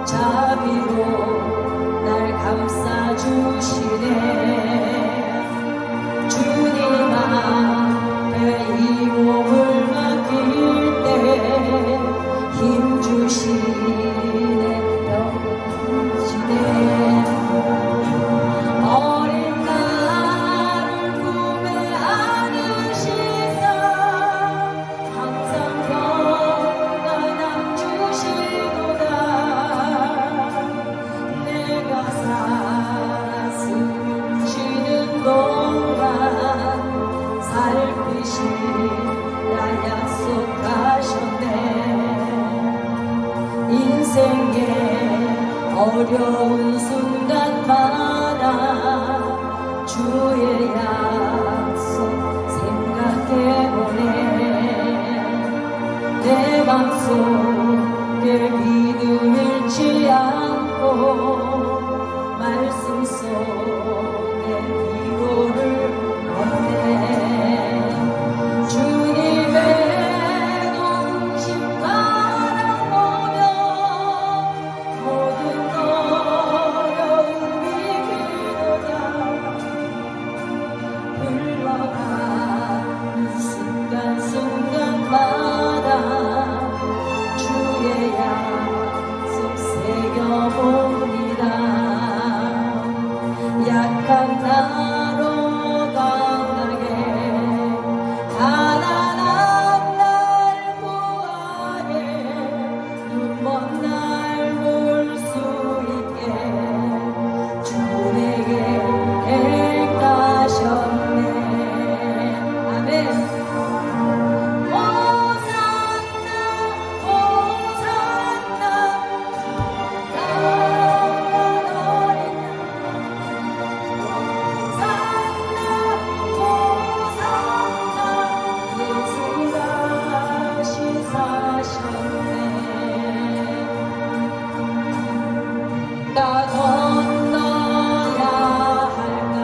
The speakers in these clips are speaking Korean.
자비로 날 감싸주시네. 주님 앞에 이 몸을 맡길 때 힘주시네. 병주시네. 어린 나를 품에 안으시사 항상 평안함 주시도다. 내가 살았음 쉬는 동안 살피시라 약속하셨네. 인생의 어려운 순간마다 주의 약속 생각해보네. 내 맘속에 믿음 잃지 않고 말씀 속에 위로를 얻네. 주님의 동심 바라보며 모든 어려움이 비도다. 흘러가는 순간순간마다 주의 약속 새겨봅니다. 약한 나로 강하게 가난한 날 구하게 눈먼 날 볼 수 있게 주 내게 행하셨네. 아멘. 호산나 호산나 강한 어린 호산나 호산나 예수가 시사셨네. 나 건너야 할까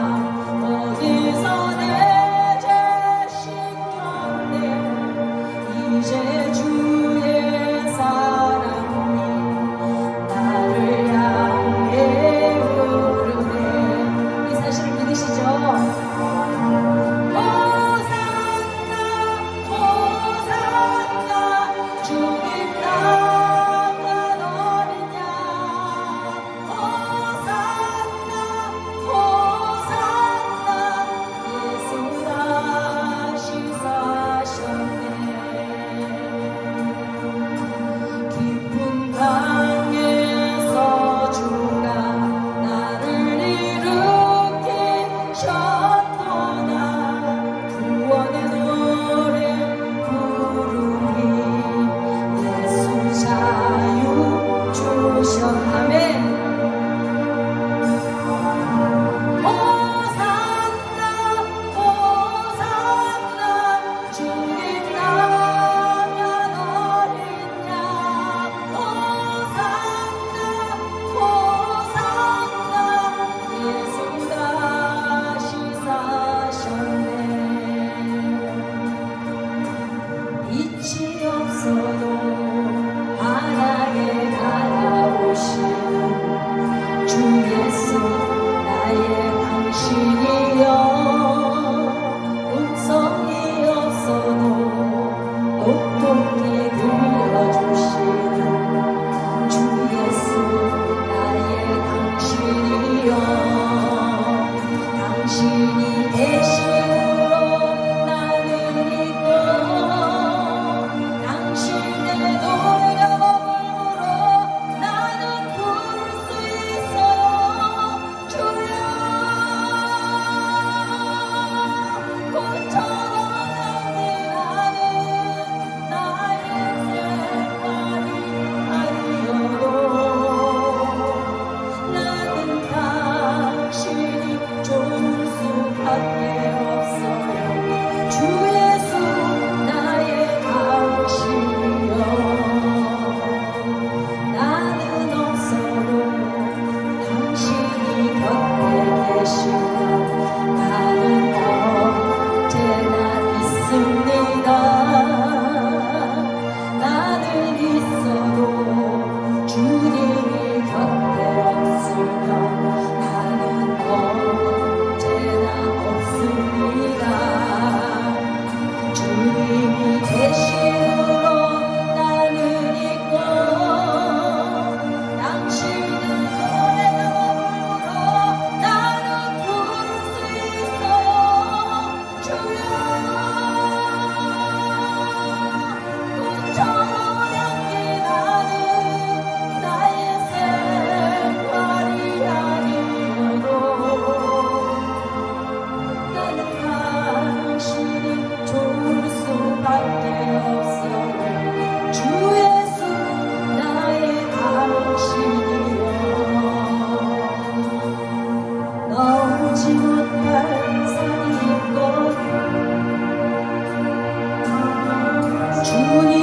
어디서 내 죄 씻겼네. 이제 주의 사랑이 나를 향해 흐르네. 이 사실을 믿으시죠? 호산나 호산나 주님 땅은 어디냐. 호산나 호산나 예수 다시 사셨네.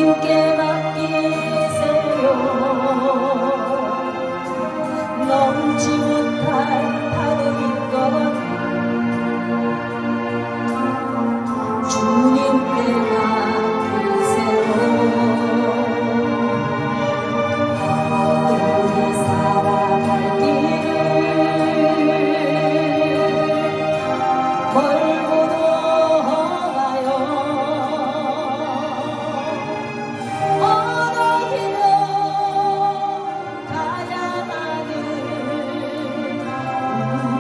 주께 맡기세요. 넘지 못할 파도인 것 주님께 맡기세요. 우리 살아갈 길을 멀고도 험하여 어느 길로 가야 하는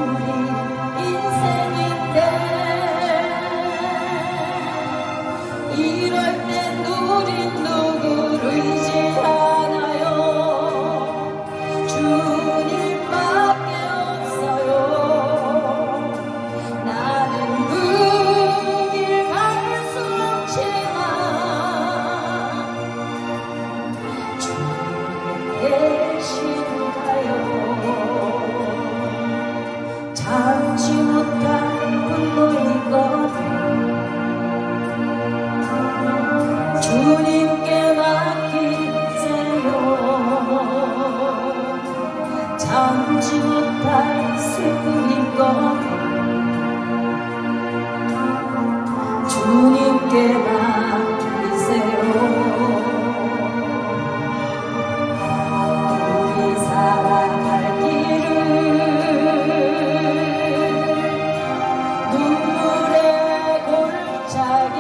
우리 인생인데 이럴 땐 우린 누구를 의지하나요? 주님밖에 없어요. 나는 그 길 갈 수 없지만 주님 계신가요? 참지 못한 분노이거든 주님께 맡기세요. 참지 못할 슬픔이거든 주님께 맡기세요. 우리 살아갈 길을 눈물의 골짜기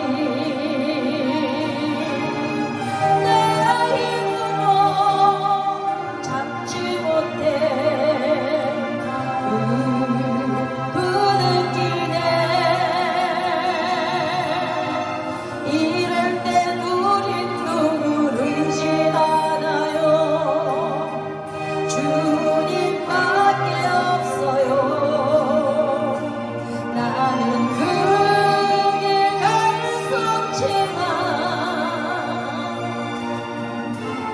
내 힘으로 잡지 못해 부느끼네. 이럴 땐 우린 누구를 의지하나요? 주님밖에 없어요. 나는 그 길 갈 수 없지만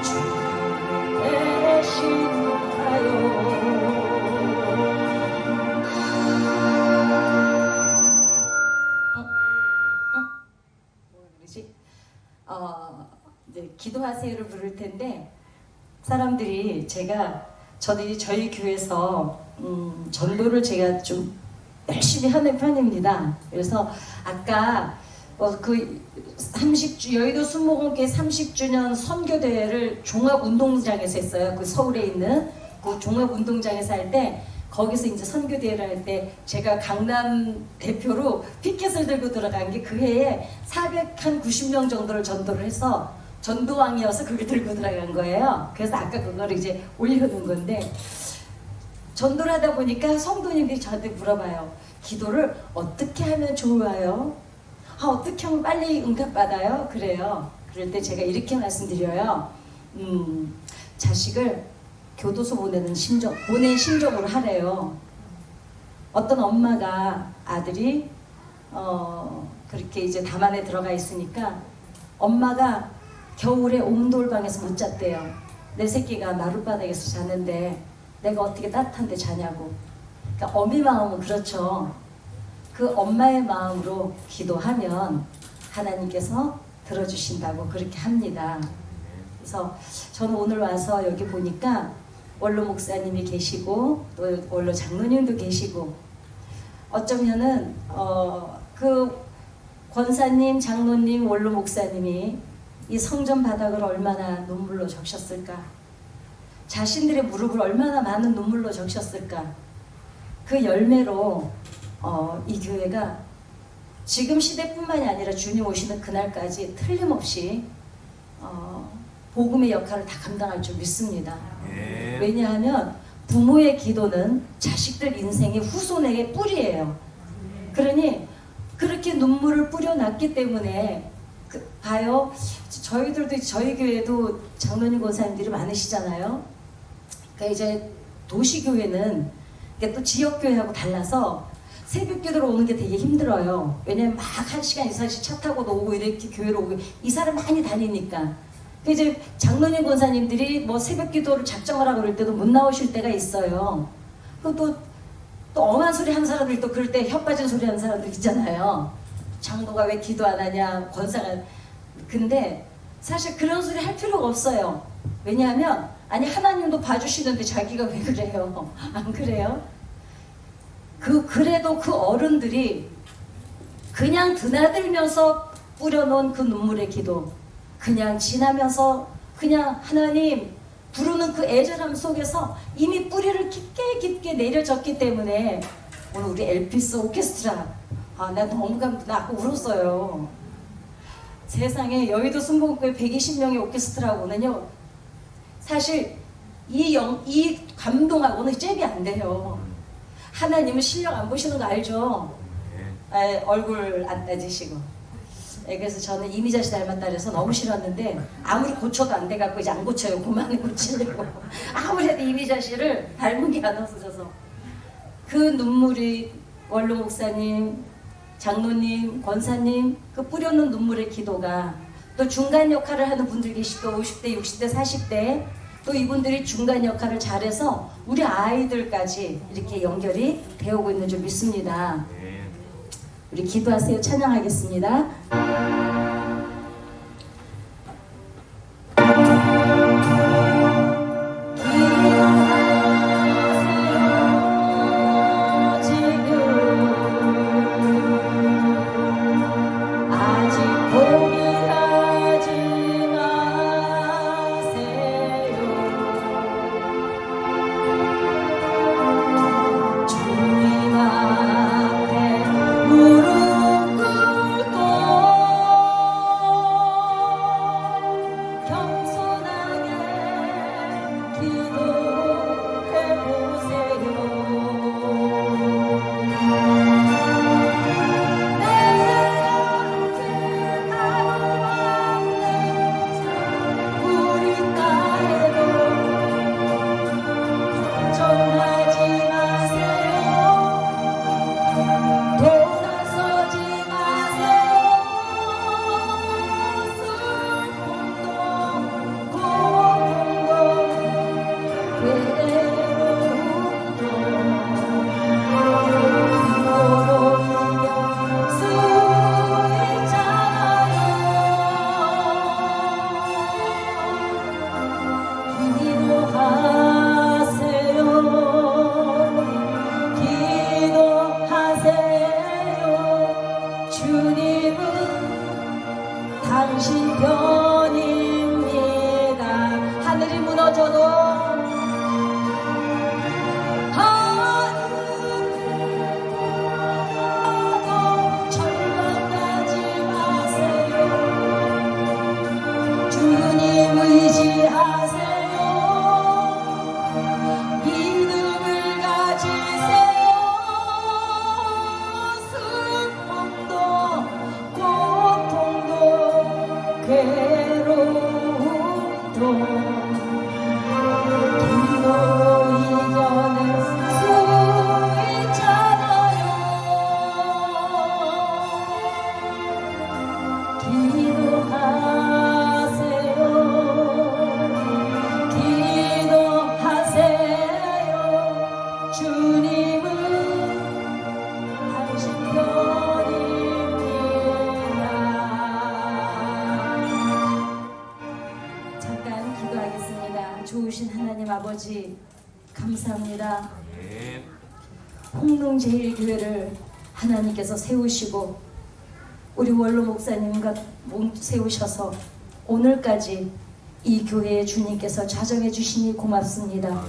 주님 계신가요? 그러지? 이제 기도하세요를 부를 텐데 사람들이 저도 이제 저희 교회에서 전도를 제가 좀 열심히 하는 편입니다. 그래서 아까 그 30주 여의도 순복음교회 30주년 선교대회를 종합운동장에서 했어요. 그 서울에 있는 그 종합운동장에서 할 때 거기서 이제 선교대회를 할 때 제가 강남 대표로 피켓을 들고 들어간 게 그 해에 490명 정도를 전도를 해서 전도왕이어서 그걸 들고 들어간 거예요. 그래서 아까 그거를 이제 올려놓은 건데 전도를 하다 보니까 성도님들이 저한테 물어봐요. 기도를 어떻게 하면 좋아요? 어떻게 하면 빨리 응답받아요? 그래요. 그럴 때 제가 이렇게 말씀드려요. 자식을 교도소 보내는 심정으로 하래요. 어떤 엄마가 아들이 그렇게 이제 담안에 들어가 있으니까 엄마가 겨울에 옹돌방에서 못 잤대요. 내 새끼가 마룻바닥에서 자는데 내가 어떻게 따뜻한 데 자냐고. 그러니까 어미 마음은 그렇죠. 그 엄마의 마음으로 기도하면 하나님께서 들어주신다고 그렇게 합니다. 그래서 저는 오늘 와서 여기 보니까 원로 목사님이 계시고 또 원로 장로님도 계시고 어쩌면은 그 권사님, 장로님, 원로 목사님이 이 성전 바닥을 얼마나 눈물로 적셨을까? 자신들의 무릎을 얼마나 많은 눈물로 적셨을까? 그 열매로 이 교회가 지금 시대뿐만이 아니라 주님 오시는 그날까지 틀림없이 복음의 역할을 다 감당할 줄 믿습니다. 예. 왜냐하면 부모의 기도는 자식들 인생의 후손에게 뿌리예요. 그러니 그렇게 눈물을 뿌려놨기 때문에 봐요. 저희들도 저희 교회도 장로님 권사님들이 많으시잖아요. 그러니까 이제 도시교회는 또 지역교회하고 달라서 새벽기도로 오는 게 되게 힘들어요. 왜냐면 막 1시간, 2시간 차 타고 오고 이렇게 교회로 오고 이 사람 많이 다니니까. 이제 장로님 권사님들이 뭐 새벽기도를 작정하라고 그럴 때도 못 나오실 때가 있어요. 또 엄한 소리 한 사람들 또 그럴 때 혀 빠진 소리 하는 사람들 있잖아요. 장로가 왜 기도 안 하냐, 권사가. 근데 사실 그런 소리 할 필요가 없어요. 왜냐하면 아니 하나님도 봐주시는데 자기가 왜 그래요? 안 그래요? 그래도 그 어른들이 그냥 드나들면서 뿌려놓은 그 눈물의 기도, 그냥 지나면서 그냥 하나님 부르는 그 애절함 속에서 이미 뿌리를 깊게 깊게 내려졌기 때문에 오늘 우리 엘피스 오케스트라 나 너무 나 아까 울었어요. 세상에 여의도 순복음교회 120명의 오케스트라고는요 사실 이 감동하고는 잽이 안 돼요. 하나님은 실력 안 보시는 거 알죠? 얼굴 안 따지시고. 그래서 저는 이미자 씨 닮았다 그래서 너무 싫었는데 아무리 고쳐도 안 돼갖고 이제 안 고쳐요. 그만 고치려고. 아무래도 이미자 씨를 닮은 게 안 없어져서 그 눈물이 원로 목사님, 장로님, 권사님 그 뿌려놓은 눈물의 기도가 또 중간 역할을 하는 분들 계시고 50대, 60대, 40대 또 이분들이 중간 역할을 잘해서 우리 아이들까지 이렇게 연결이 되어오고 있는 줄 믿습니다. 우리 기도하세요. 찬양하겠습니다. 당신 편입니다. 하늘이 무너져도 절망하지 마세요. 주님 의지하세요. 믿음을 가지세요. 슬픔도 고통도 괴로움도 기도 이겨낼 수 있잖아요. 기도하세요. 기도하세요. 주님은 당신 편입니다. 잠깐 기도하겠습니다. 좋으신 하나님 아버지 감사합니다. 홍릉제일교회를 하나님께서 세우시고 우리 원로 목사님과 세우셔서 오늘까지 이 교회에 주님께서 자정해 주시니 고맙습니다.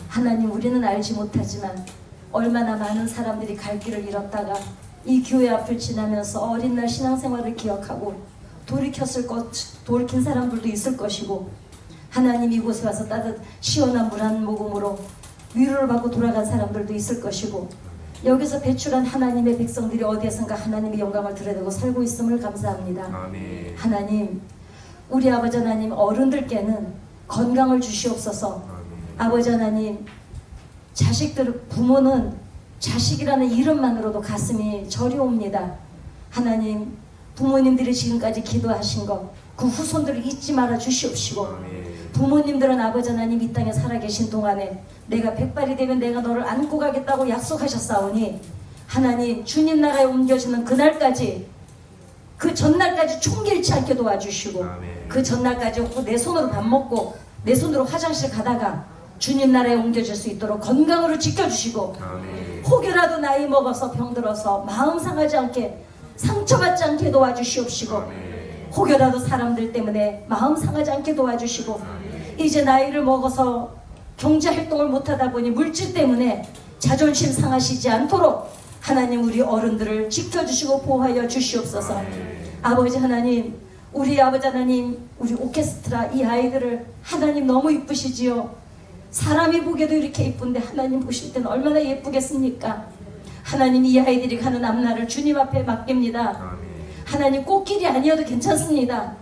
하나님 우리는 알지 못하지만 얼마나 많은 사람들이 갈 길을 잃었다가 이 교회 앞을 지나면서 어린 날 신앙생활을 기억하고 돌이킨 사람들도 있을 것이고 하나님 이곳에 와서 시원한 물 한 모금으로 위로를 받고 돌아간 사람들도 있을 것이고 여기서 배출한 하나님의 백성들이 어디에선가 하나님의 영광을 드러내고 살고 있음을 감사합니다. 아멘. 하나님 우리 아버지 하나님 어른들께는 건강을 주시옵소서. 아버지 하나님 부모는 자식이라는 이름만으로도 가슴이 저려옵니다. 하나님 부모님들이 지금까지 기도하신 것 그 후손들을 잊지 말아 주시옵시고 부모님들은 아버지 하나님 이 땅에 살아계신 동안에 내가 백발이 되면 내가 너를 안고 가겠다고 약속하셨사오니 하나님 주님 나라에 옮겨지는 그날까지 그 전날까지 총기 잃지 않게 도와주시고 아멘. 그 전날까지 내 손으로 밥 먹고 내 손으로 화장실 가다가 주님 나라에 옮겨질 수 있도록 건강으로 지켜주시고 아멘. 혹여라도 나이 먹어서 병들어서 마음 상하지 않게 상처받지 않게 도와주시옵시고 아멘. 혹여라도 사람들 때문에 마음 상하지 않게 도와주시고 이제 나이를 먹어서 경제활동을 못하다 보니 물질 때문에 자존심 상하시지 않도록 하나님 우리 어른들을 지켜주시고 보호하여 주시옵소서. 아버지 하나님, 우리 아버지 하나님, 우리 오케스트라 이 아이들을 하나님 너무 이쁘시지요. 사람이 보기에도 이렇게 이쁜데 하나님 보실 때는 얼마나 예쁘겠습니까? 하나님 이 아이들이 가는 앞날을 주님 앞에 맡깁니다. 하나님 꽃길이 아니어도 괜찮습니다.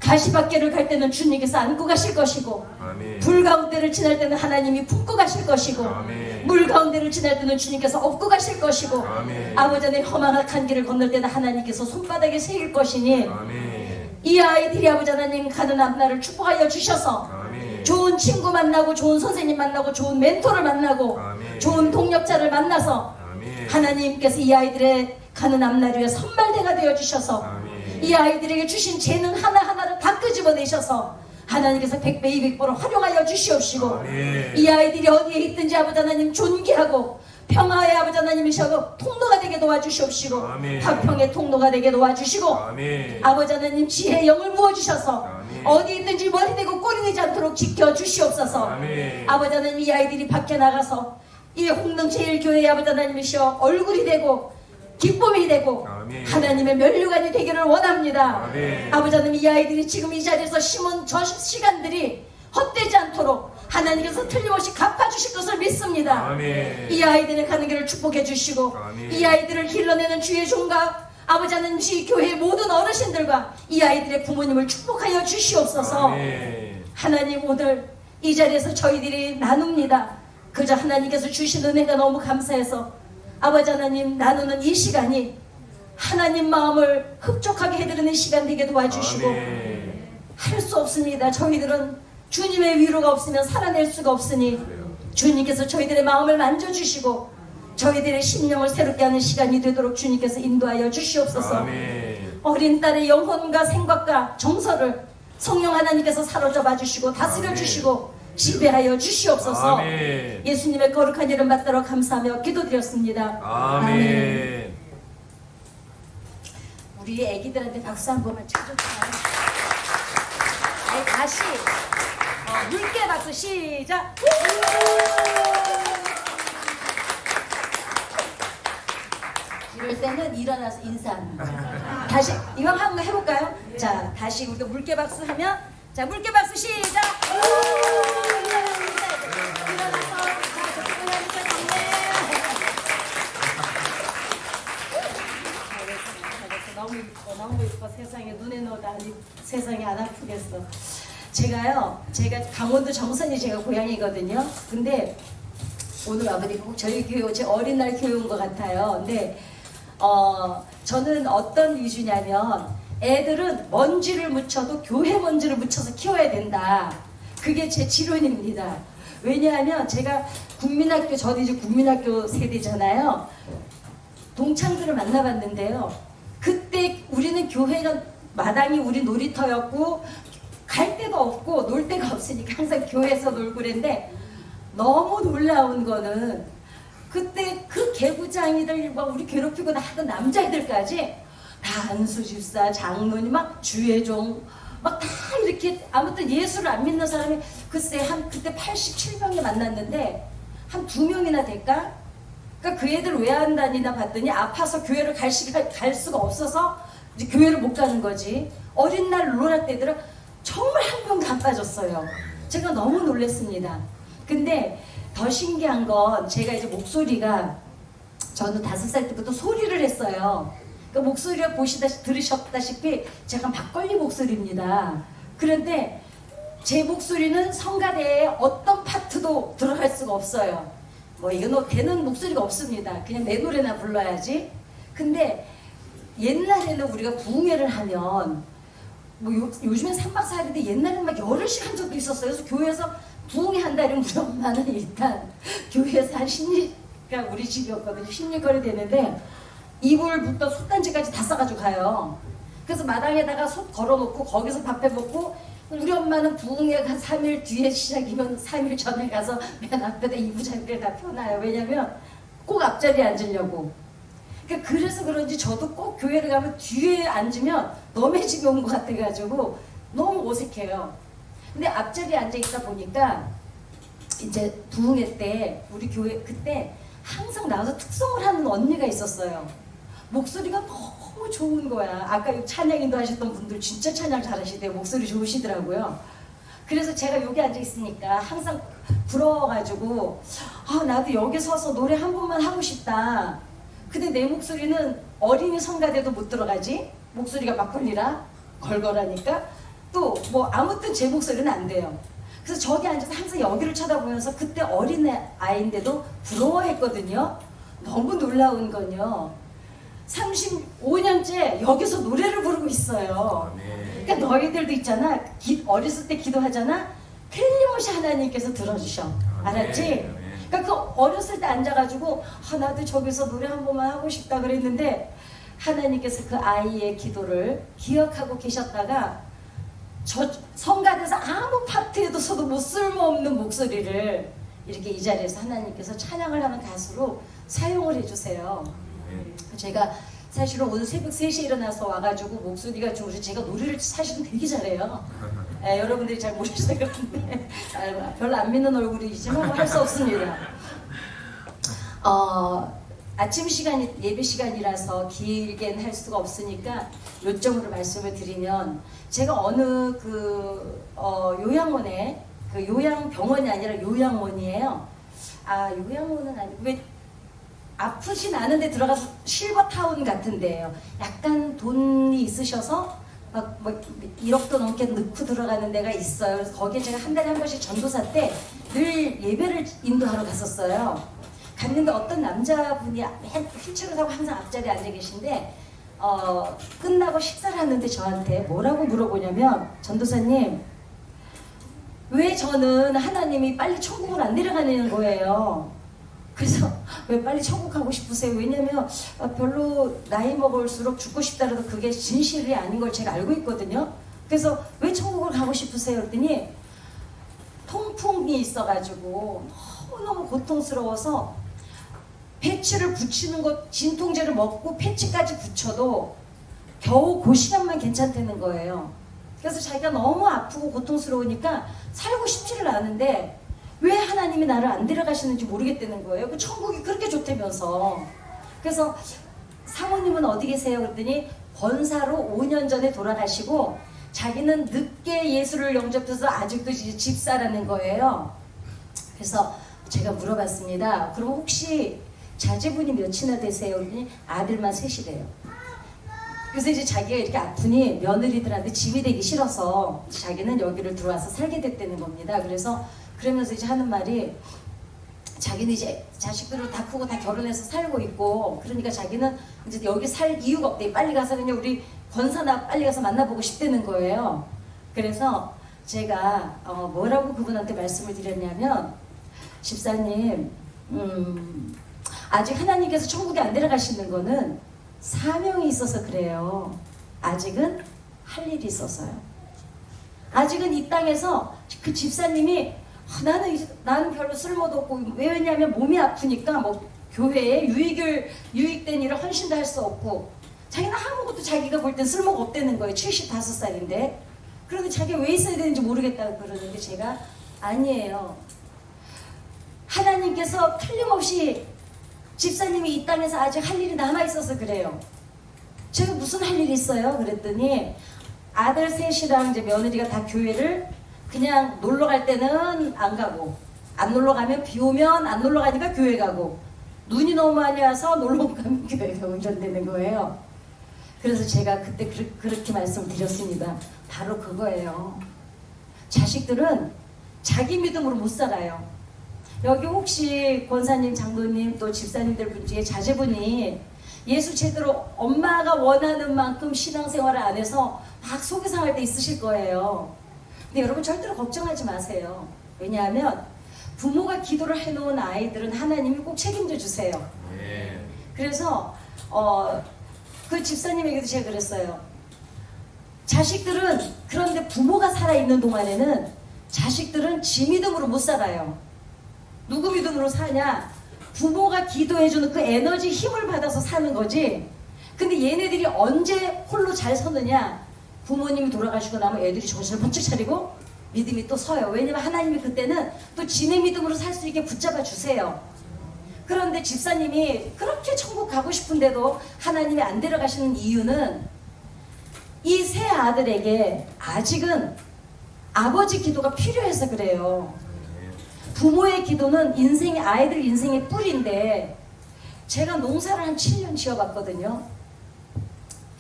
가시밭길을 갈 때는 주님께서 안고 가실 것이고 아멘. 불 가운데를 지날 때는 하나님이 품고 가실 것이고 아멘. 물 가운데를 지날 때는 주님께서 업고 가실 것이고 아멘. 아버지 하나님 험악한 길을 건널 때는 하나님께서 손바닥에 새길 것이니 아멘. 이 아이들이 아버지 하나님 가는 앞날을 축복하여 주셔서 아멘. 좋은 친구 만나고 좋은 선생님 만나고 좋은 멘토를 만나고 아멘. 좋은 동력자를 만나서 아멘. 하나님께서 이 아이들의 가는 앞날 위해 선발대가 되어 주셔서 아멘. 이 아이들에게 주신 재능 하나하나를 다 끄집어내셔서 하나님께서 100배 200배로 활용하여 주시옵시고 아멘. 이 아이들이 어디에 있든지 아버지 하나님 존귀하고 평화의 아버지 하나님이셔서 통로가 되게 도와주시옵시고 아멘. 화평의 통로가 되게 도와주시고 아멘. 아버지 하나님 지혜의 영을 부어주셔서 아멘. 어디 있든지 머리 되고 꼬리 되지 않도록 지켜주시옵소서. 아멘. 아버지 하나님 이 아이들이 밖에 나가서 이 홍릉제일교회의 아버지 하나님이시여 얼굴이 되고 기쁨이 되고 아멘. 하나님의 면류관이 되기를 원합니다. 아멘. 아버지 하나님 이 아이들이 지금 이 자리에서 심은 저 시간들이 헛되지 않도록 하나님께서 틀림없이 갚아주실 것을 믿습니다. 아멘. 이 아이들의 가는 길을 축복해 주시고 아멘. 이 아이들을 길러내는 주의 종과 아버지 하나님 이 교회의 모든 어르신들과 이 아이들의 부모님을 축복하여 주시옵소서. 아멘. 하나님 오늘 이 자리에서 저희들이 나눕니다. 그저 하나님께서 주신 은혜가 너무 감사해서 아버지 하나님 나누는 이 시간이 하나님 마음을 흡족하게 해드리는 시간 되게 도와주시고 아멘. 할 수 없습니다. 저희들은 주님의 위로가 없으면 살아낼 수가 없으니 주님께서 저희들의 마음을 만져주시고 저희들의 심령을 새롭게 하는 시간이 되도록 주님께서 인도하여 주시옵소서. 아멘. 어린 딸의 영혼과 생각과 정서를 성령 하나님께서 사로잡아 주시고 다스려 아멘. 주시고 지배하여 주시옵소서. 아멘. 예수님의 거룩한 이름 받들어 감사하며 기도드렸습니다. 아멘. 우리 애기들한테 박수 한 번만 쳐줄까요? 아이, 다시 물개 박수 시작. 이럴 때는 일어나서 인사합니다. 다시 이거 한번 해볼까요? 자, 다시 우리가 물개 박수 하면 자, 물개 박수 시작. 일어나서 자, 저쪽으로 해주세요. 잘했어. 너무 이뻐, 너무 이뻐. 세상에 눈에 넣어도 아니 세상에 안 아프겠어. 제가 강원도 정선이 제가 고향이거든요. 근데 오늘 아버님 꼭 저희 교회 제 어린 날 교회 온 것 같아요. 근데 저는 어떤 위주냐면 애들은 먼지를 묻혀도 교회 먼지를 묻혀서 키워야 된다. 그게 제 지론입니다. 왜냐하면 제가 국민학교, 저도 이제 국민학교 세대잖아요. 동창들을 만나봤는데요. 그때 우리는 교회가 마당이 우리 놀이터였고 갈 데가 없고 놀 데가 없으니까 항상 교회에서 놀고 그랬는데 너무 놀라운 거는 그때 그 개구장이들 막 우리 괴롭히고 하던 남자애들까지 다 안수집사, 장로님, 막 주회종 막 다 이렇게 아무튼 예수를 안 믿는 사람이 글쎄 한 그때 87명이 만났는데 한 2명이나 될까? 그러니까 그 애들 왜 안 다니나 봤더니 아파서 교회를 갈 수가 없어서 이제 교회를 못 가는 거지. 어린 날 놀았 때들은 정말 한 명도 안 빠졌어요. 제가 너무 놀랐습니다. 근데 더 신기한 건 제가 이제 목소리가 저는 5살 때부터 소리를 했어요. 그 목소리를 들으셨다시피 제가 막걸리 목소리입니다. 그런데 제 목소리는 성가대에 어떤 파트도 들어갈 수가 없어요. 뭐 이건 되는 목소리가 없습니다. 그냥 내 노래나 불러야지. 근데 옛날에는 우리가 부흥회를 하면 뭐 요즘엔 3박 4일인데 옛날에는 막 열흘씩 한 적도 있었어요. 그래서 교회에서 부흥회 한다 이러면 우리 엄마는 일단 교회에서 한 16, 그러니까 우리 집이었거든요. 16거리 되는데 이불부터 솥단지까지 다 싸가지고 가요. 그래서 마당에다가 솥 걸어놓고 거기서 밥 해먹고 우리 엄마는 부흥회가 3일 뒤에 시작이면 3일 전에 가서 맨 앞에다 이부자리를 다 펴놔요. 왜냐면 꼭 앞자리에 앉으려고. 그래서 그런지 저도 꼭 교회를 가면 뒤에 앉으면 너무 집에 온 것 같아가지고 너무 어색해요. 근데 앞자리에 앉아있다 보니까 이제 부흥회 때 우리 교회 그때 항상 나와서 특성을 하는 언니가 있었어요. 목소리가 너무 좋은 거야. 아까 찬양 인도하셨던 분들 진짜 찬양 잘하시대요. 목소리 좋으시더라고요. 그래서 제가 여기 앉아 있으니까 항상 부러워가지고 나도 여기 서서 노래 한 번만 하고 싶다. 근데 내 목소리는 어린이 성가대도 못 들어가지. 목소리가 막걸리라 걸걸하니까 또 뭐 아무튼 제 목소리는 안 돼요. 그래서 저기 앉아서 항상 여기를 쳐다보면서 그때 어린 아이인데도 부러워했거든요. 너무 놀라운 건요. 35년째 여기서 노래를 부르고 있어요. 그러니까 너희들도 있잖아. 어렸을 때 기도하잖아. 틀림없이 하나님께서 들어주셔. 알았지? 그러니까 그 어렸을 때 앉아가지고 나도 저기서 노래 한 번만 하고 싶다 그랬는데 하나님께서 그 아이의 기도를 기억하고 계셨다가 저 성가대에서 아무 파트에서도 못 쓸모없는 목소리를 이렇게 이 자리에서 하나님께서 찬양을 하는 가수로 사용을 해주세요. 제가 사실은 오늘 새벽 3시에 일어나서 와가지고 목소리가 좋으시 제가 노래를 사실은 되게 잘해요. 여러분들이 잘 모르셔서 그런데 별로 안 믿는 얼굴이지만 할 수 없습니다. 아침 시간이 예배 시간이라서 길게는 할 수가 없으니까 요점으로 말씀을 드리면 제가 어느 요양원에 요양병원이 아니라 요양원이에요. 요양원은 아니고 왜 아프진 않은데 들어가서 실버타운 같은데요. 약간 돈이 있으셔서 막 1억도 넘게 넣고 들어가는 데가 있어요. 그래서 거기에 제가 한 달에 한 번씩 전도사 때 늘 예배를 인도하러 갔었어요. 갔는데 어떤 남자분이 맨 휠체어를 타고 항상 앞자리에 앉아 계신데 끝나고 식사를 하는데 저한테 뭐라고 물어보냐면 전도사님 왜 저는 하나님이 빨리 천국을 안 데려가는 거예요. 그래서 왜 빨리 천국 가고 싶으세요? 왜냐면 별로 나이 먹을수록 죽고 싶다라도 그게 진실이 아닌 걸 제가 알고 있거든요. 그래서 왜 천국을 가고 싶으세요? 그랬더니 통풍이 있어가지고 너무너무 고통스러워서 패치를 붙이는 것, 진통제를 먹고 패치까지 붙여도 겨우 그 시간만 괜찮다는 거예요. 그래서 자기가 너무 아프고 고통스러우니까 살고 싶지를 않은데 왜 하나님이 나를 안 데려가시는지 모르겠다는 거예요. 그 천국이 그렇게 좋다면서. 그래서 사모님은 어디 계세요? 그랬더니 권사로 5년 전에 돌아가시고 자기는 늦게 예수를 영접해서 아직도 집사라는 거예요. 그래서 제가 물어봤습니다. 그럼 혹시 자제분이 몇이나 되세요? 그랬더니 아들만 셋이래요. 그래서 이제 자기가 이렇게 아프니 며느리들한테 짐이 되기 싫어서 자기는 여기를 들어와서 살게 됐다는 겁니다. 그러면서 이제 하는 말이 자기는 이제 자식들을 다 크고 다 결혼해서 살고 있고 그러니까 자기는 이제 여기 살 이유가 없대. 빨리 가서 그냥 우리 권사나 빨리 가서 만나보고 싶다는 거예요. 그래서 제가 뭐라고 그분한테 말씀을 드렸냐면 집사님 아직 하나님께서 천국에 안 데려가시는 거는 사명이 있어서 그래요. 아직은 할 일이 있어서요. 아직은 이 땅에서 그 집사님이 나는 별로 쓸모도 없고 왜냐면 몸이 아프니까 뭐 교회에 유익된 일을 헌신도 할 수 없고 자기는 아무것도 자기가 볼 땐 쓸모가 없다는 거예요. 75살인데 그런데 자기가 왜 있어야 되는지 모르겠다고 그러는데 제가 아니에요. 하나님께서 틀림없이 집사님이 이 땅에서 아직 할 일이 남아있어서 그래요. 제가 무슨 할 일이 있어요? 그랬더니 아들 셋이랑 이제 며느리가 다 교회를 그냥 놀러 갈 때는 안 가고 안 놀러 가면 비 오면 안 놀러 가니까 교회 가고 눈이 너무 많이 와서 놀러 가면 교회 가고 이런다는 거예요. 그래서 제가 그때 그렇게 말씀을 드렸습니다. 바로 그거예요. 자식들은 자기 믿음으로 못 살아요. 여기 혹시 권사님, 장로님 또 집사님들 분 중에 자제분이 예수 제대로 엄마가 원하는 만큼 신앙생활을 안 해서 막 속이 상할 때 있으실 거예요. 근데 여러분 절대로 걱정하지 마세요. 왜냐하면 부모가 기도를 해놓은 아이들은 하나님이 꼭 책임져 주세요. 그래서 그 집사님에게도 제가 그랬어요. 자식들은 그런데 부모가 살아있는 동안에는 자식들은 지 믿음으로 못 살아요. 누구 믿음으로 사냐? 부모가 기도해주는 그 에너지 힘을 받아서 사는 거지. 근데 얘네들이 언제 홀로 잘 서느냐? 부모님이 돌아가시고 나면 애들이 정신을 번쩍 차리고 믿음이 또 서요. 왜냐면 하나님이 그때는 또 지네 믿음으로 살 수 있게 붙잡아 주세요. 그런데 집사님이 그렇게 천국 가고 싶은데도 하나님이 안 데려가시는 이유는 이 세 아들에게 아직은 아버지 기도가 필요해서 그래요. 부모의 기도는 아이들 인생의 뿌리인데, 제가 농사를 한 7년 지어봤거든요.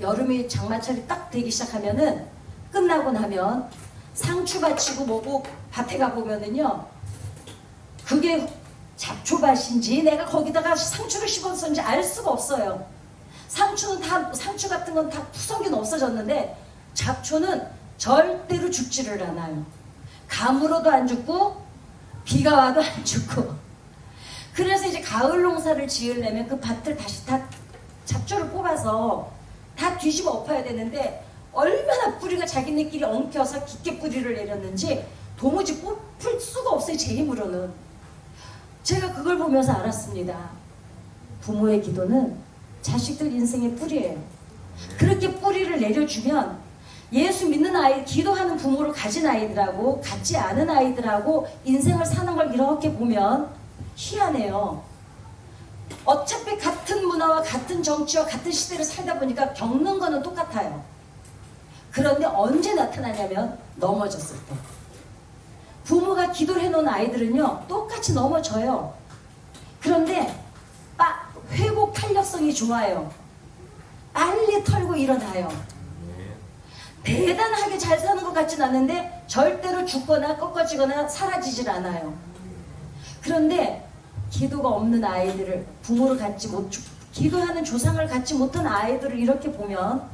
여름이 장마철이 딱 되기 시작하면은, 끝나고 나면 상추 밭이고 뭐고 밭에 가보면은요, 그게 잡초밭인지 내가 거기다가 상추를 심었는지 알 수가 없어요. 상추 같은 건 다 푸석이 없어졌는데 잡초는 절대로 죽지를 않아요. 가물어도 안 죽고 비가 와도 안 죽고. 그래서 이제 가을 농사를 지으려면 그 밭을 다시 다 잡초를 뽑아서 다 뒤집어 엎어야 되는데, 얼마나 뿌리가 자기네끼리 엉켜서 깊게 뿌리를 내렸는지 도무지 뽑을 수가 없어요. 제 힘으로는. 제가 그걸 보면서 알았습니다. 부모의 기도는 자식들 인생의 뿌리예요. 그렇게 뿌리를 내려주면 예수 믿는 아이, 기도하는 부모를 가진 아이들하고 갖지 않은 아이들하고 인생을 사는 걸 이렇게 보면 희한해요. 어차피 같은 문화와 같은 정치와 같은 시대를 살다 보니까 겪는 거는 똑같아요. 그런데 언제 나타나냐면 넘어졌을 때. 부모가 기도를 해놓은 아이들은요, 똑같이 넘어져요. 그런데 회복 탄력성이 좋아요. 빨리 털고 일어나요. 대단하게 잘 사는 것 같진 않은데 절대로 죽거나 꺾어지거나 사라지질 않아요. 그런데 기도가 없는 아이들을, 부모를 갖지 못, 기도하는 조상을 갖지 못한 아이들을 이렇게 보면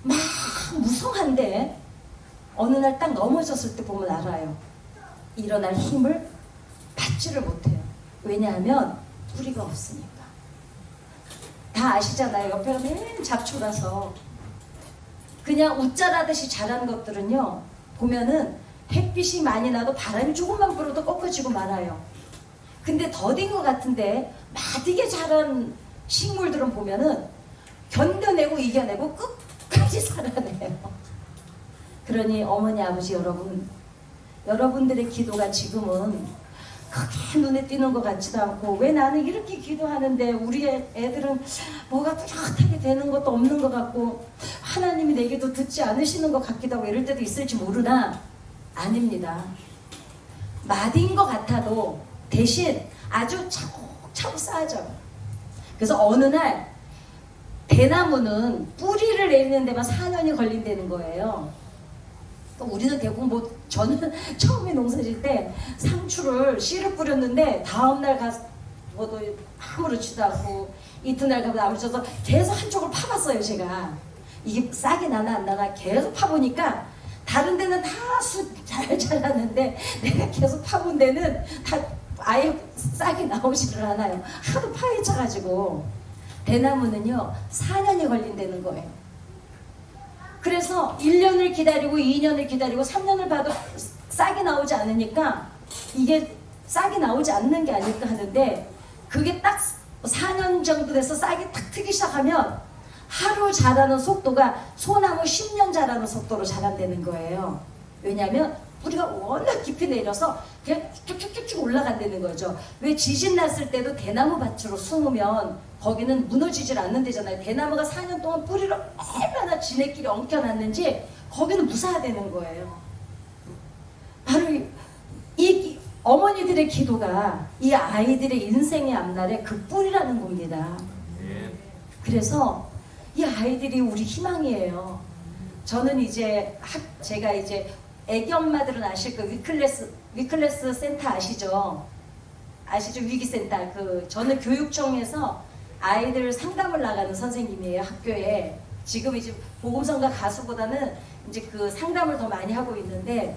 막 무성한데 어느 날 딱 넘어졌을 때 보면 알아요. 일어날 힘을 받지를 못해요. 왜냐하면 뿌리가 없으니까. 다 아시잖아요. 옆에가 맨 잡초라서. 그냥 웃자라듯이 자란 것들은요, 보면은 햇빛이 많이 나도 바람이 조금만 불어도 꺾어지고 말아요. 근데 더딘 것 같은데 마디게 자란 식물들은 보면은 견뎌내고 이겨내고 끝까지 살아내요. 그러니 어머니, 아버지 여러분, 여러분들의 기도가 지금은 크게 눈에 띄는 것 같지도 않고, 왜 나는 이렇게 기도하는데 우리 애들은 뭐가 뚜렷하게 되는 것도 없는 것 같고, 하나님이 내게도 듣지 않으시는 것 같기도 하고 이럴 때도 있을지 모르나, 아닙니다. 마디인 것 같아도 대신 아주 차곡차곡 쌓아져요. 그래서 어느 날 대나무는 뿌리를 내리는 데만 4년이 걸린다는 거예요. 우리는 대부분 저는 처음에 농사질 때 상추를 씨를 뿌렸는데 다음날 가서 뭐도 아무렇지도 않고, 이튿날 가면 아무렇지도 계속 한쪽을 파봤어요. 제가 이게 싹이 나나 안 나나 계속 파보니까 다른 데는 다 잘 자랐는데 내가 계속 파본 데는 다 아예 싹이 나오지를 않아요. 하도 파헤쳐가지고. 대나무는요 4년이 걸린다는 거예요. 그래서 1년을 기다리고 2년을 기다리고 3년을 봐도 싹이 나오지 않으니까 이게 싹이 나오지 않는 게 아닐까 하는데, 그게 딱 4년 정도 돼서 싹이 탁 트기 시작하면 하루 자라는 속도가 소나무 10년 자라는 속도로 자란다는 거예요. 왜냐하면 뿌리가 워낙 깊이 내려서 그냥 쭉쭉쭉쭉 올라간다는 거죠. 왜 지진 났을 때도 대나무 밭으로 숨으면 거기는 무너지질 않는 데잖아요. 대나무가 4년 동안 뿌리를 얼마나 지네끼리 엉켜놨는지 거기는 무사하다는 거예요. 바로 이 어머니들의 기도가 이 아이들의 인생의 앞날에 그 뿌리라는 겁니다. 그래서 이 아이들이 우리 희망이에요. 저는 이제 제가 이제 애기 엄마들은 아실 거 위클래스 센터 아시죠? 위기센터. 저는 교육청에서 아이들 상담을 나가는 선생님이에요. 학교에. 지금 이제 복음성가 가수보다는 이제 그 상담을 더 많이 하고 있는데,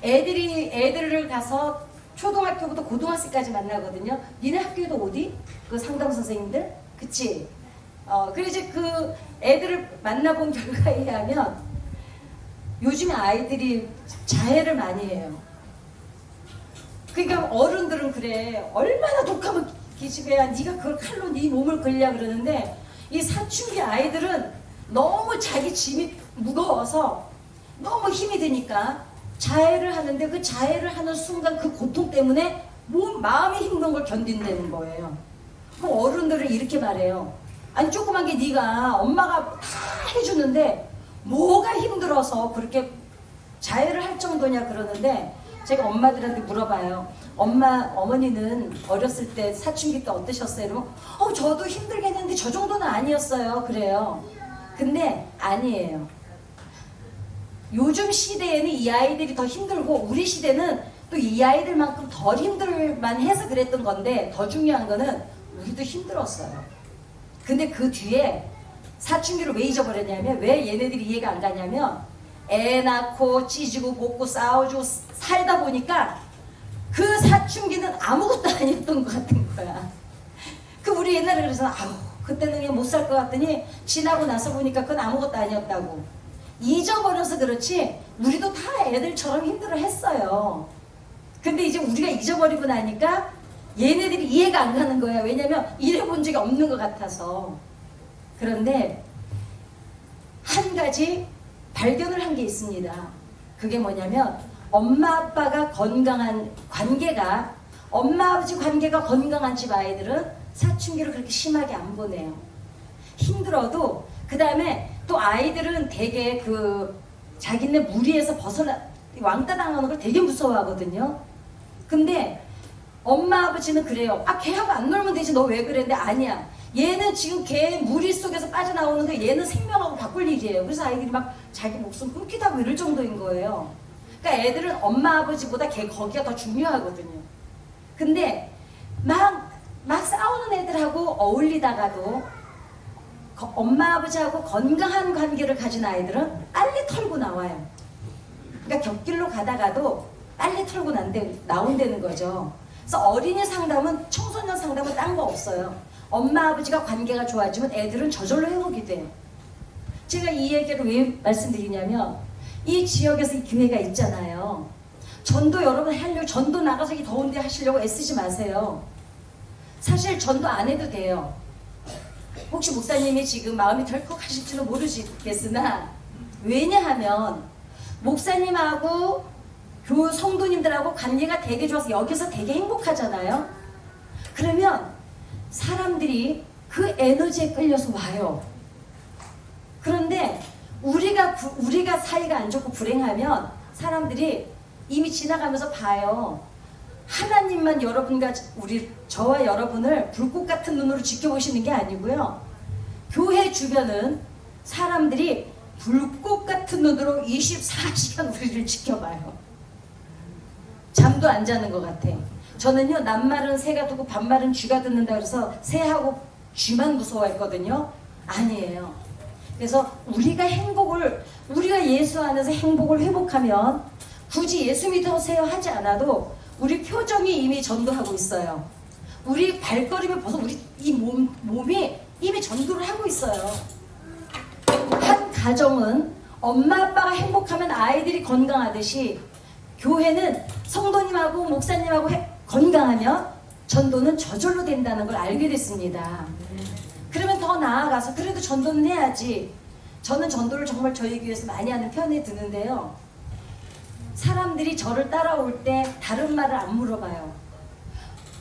애들을 가서 초등학교부터 고등학생까지 만나거든요. 니네 학교에도 어디? 그 상담 선생님들? 그치? 그래서 이제 그 애들을 만나본 결과에 의하면 요즘에 아이들이 자해를 많이 해요. 그러니까 어른들은 그래. 얼마나 독하면 기집애야. 네가 그걸 칼로 네 몸을 걸려 그러는데 이 사춘기 아이들은 너무 자기 짐이 무거워서 너무 힘이 드니까 자해를 하는데 그 자해를 하는 순간 그 고통 때문에 마음이 힘든 걸 견딘다는 거예요. 그럼 어른들은 이렇게 말해요. 아니 조그만 게 네가 엄마가 다 해주는데 뭐가 힘들어서 그렇게 자해를 할 정도냐 그러는데 제가 엄마들한테 물어봐요. 어머니는 어렸을 때 사춘기 때 어떠셨어요? 이러면 저도 힘들긴 했는데 저 정도는 아니었어요. 그래요. 근데 아니에요. 요즘 시대에는 이 아이들이 더 힘들고 우리 시대는 또 이 아이들만큼 덜 힘들만 해서 그랬던 건데 더 중요한 거는 우리도 힘들었어요. 근데 그 뒤에 사춘기를 왜 잊어버렸냐면 왜 얘네들이 이해가 안 가냐면 애 낳고 찢고 볶고 싸워주고 살다 보니까 그 사춘기는 아무것도 아니었던 것 같은 거야. 그 우리 옛날에 그래서 그때는 그냥 못 살 것 같더니 지나고 나서 보니까 그건 아무것도 아니었다고. 잊어버려서 그렇지 우리도 다 애들처럼 힘들어 했어요. 근데 이제 우리가 잊어버리고 나니까 얘네들이 이해가 안 가는 거야. 왜냐면 이래본 적이 없는 것 같아서. 그런데 한 가지 발견을 한 게 있습니다. 그게 뭐냐면 엄마 아빠가 건강한 관계가 엄마 아버지 관계가 건강한 집 아이들은 사춘기를 그렇게 심하게 안 보내요. 힘들어도 그 다음에 또 아이들은 되게 그 자기네 무리에서 왕따 당하는 걸 되게 무서워하거든요. 근데 엄마 아버지는 그래요. 걔하고 안 놀면 되지 너 왜 그랬는데 아니야. 얘는 지금 걔 무리 속에서 빠져나오는 거 얘는 생명하고 바꿀 일이에요. 그래서 아이들이 막 자기 목숨 끊기다고 이럴 정도인 거예요. 그러니까 애들은 엄마 아버지보다 걔 거기가 더 중요하거든요. 근데 막 싸우는 애들하고 어울리다가도 엄마 아버지하고 건강한 관계를 가진 아이들은 빨리 털고 나와요. 그러니까 곁길로 가다가도 빨리 털고 나온다는 거죠. 그래서 어린이 상담은 청소년 상담은 딴 거 없어요. 엄마 아버지가 관계가 좋아지면 애들은 저절로 회복이 돼요. 제가 이 얘기를 왜 말씀드리냐면 이 지역에서 이 교회가 있잖아요. 전도 여러분 하려고 전도 나가서 이 더운데 하시려고 애쓰지 마세요. 사실 전도 안 해도 돼요. 혹시 목사님이 지금 마음이 덜컥 하실지는 모르겠으나 왜냐하면 목사님하고 교회 성도님들하고 관계가 되게 좋아서 여기서 되게 행복하잖아요. 그러면 사람들이 그 에너지에 끌려서 와요. 그런데 우리가 사이가 안 좋고 불행하면 사람들이 이미 지나가면서 봐요. 하나님만 여러분과 저와 여러분을 불꽃 같은 눈으로 지켜보시는 게 아니고요. 교회 주변은 사람들이 불꽃 같은 눈으로 24시간 우리를 지켜봐요. 잠도 안 자는 것 같아. 저는요, 낱말은 새가 두고 반말은 쥐가 듣는다 그래서 새하고 쥐만 무서워했거든요. 아니에요. 그래서 우리가 예수 안에서 행복을 회복하면 굳이 예수 믿으세요 하지 않아도 우리 표정이 이미 전도하고 있어요. 우리 발걸음이 벌써 우리 이 몸이 이미 전도를 하고 있어요. 한 가정은 엄마 아빠가 행복하면 아이들이 건강하듯이 교회는 성도님하고 목사님하고 건강하면 전도는 저절로 된다는 걸 알게 됐습니다. 그러면 더 나아가서 그래도 전도는 해야지. 저는 전도를 정말 저희 교회에서 많이 하는 편에 드는데요. 사람들이 저를 따라올 때 다른 말을 안 물어봐요.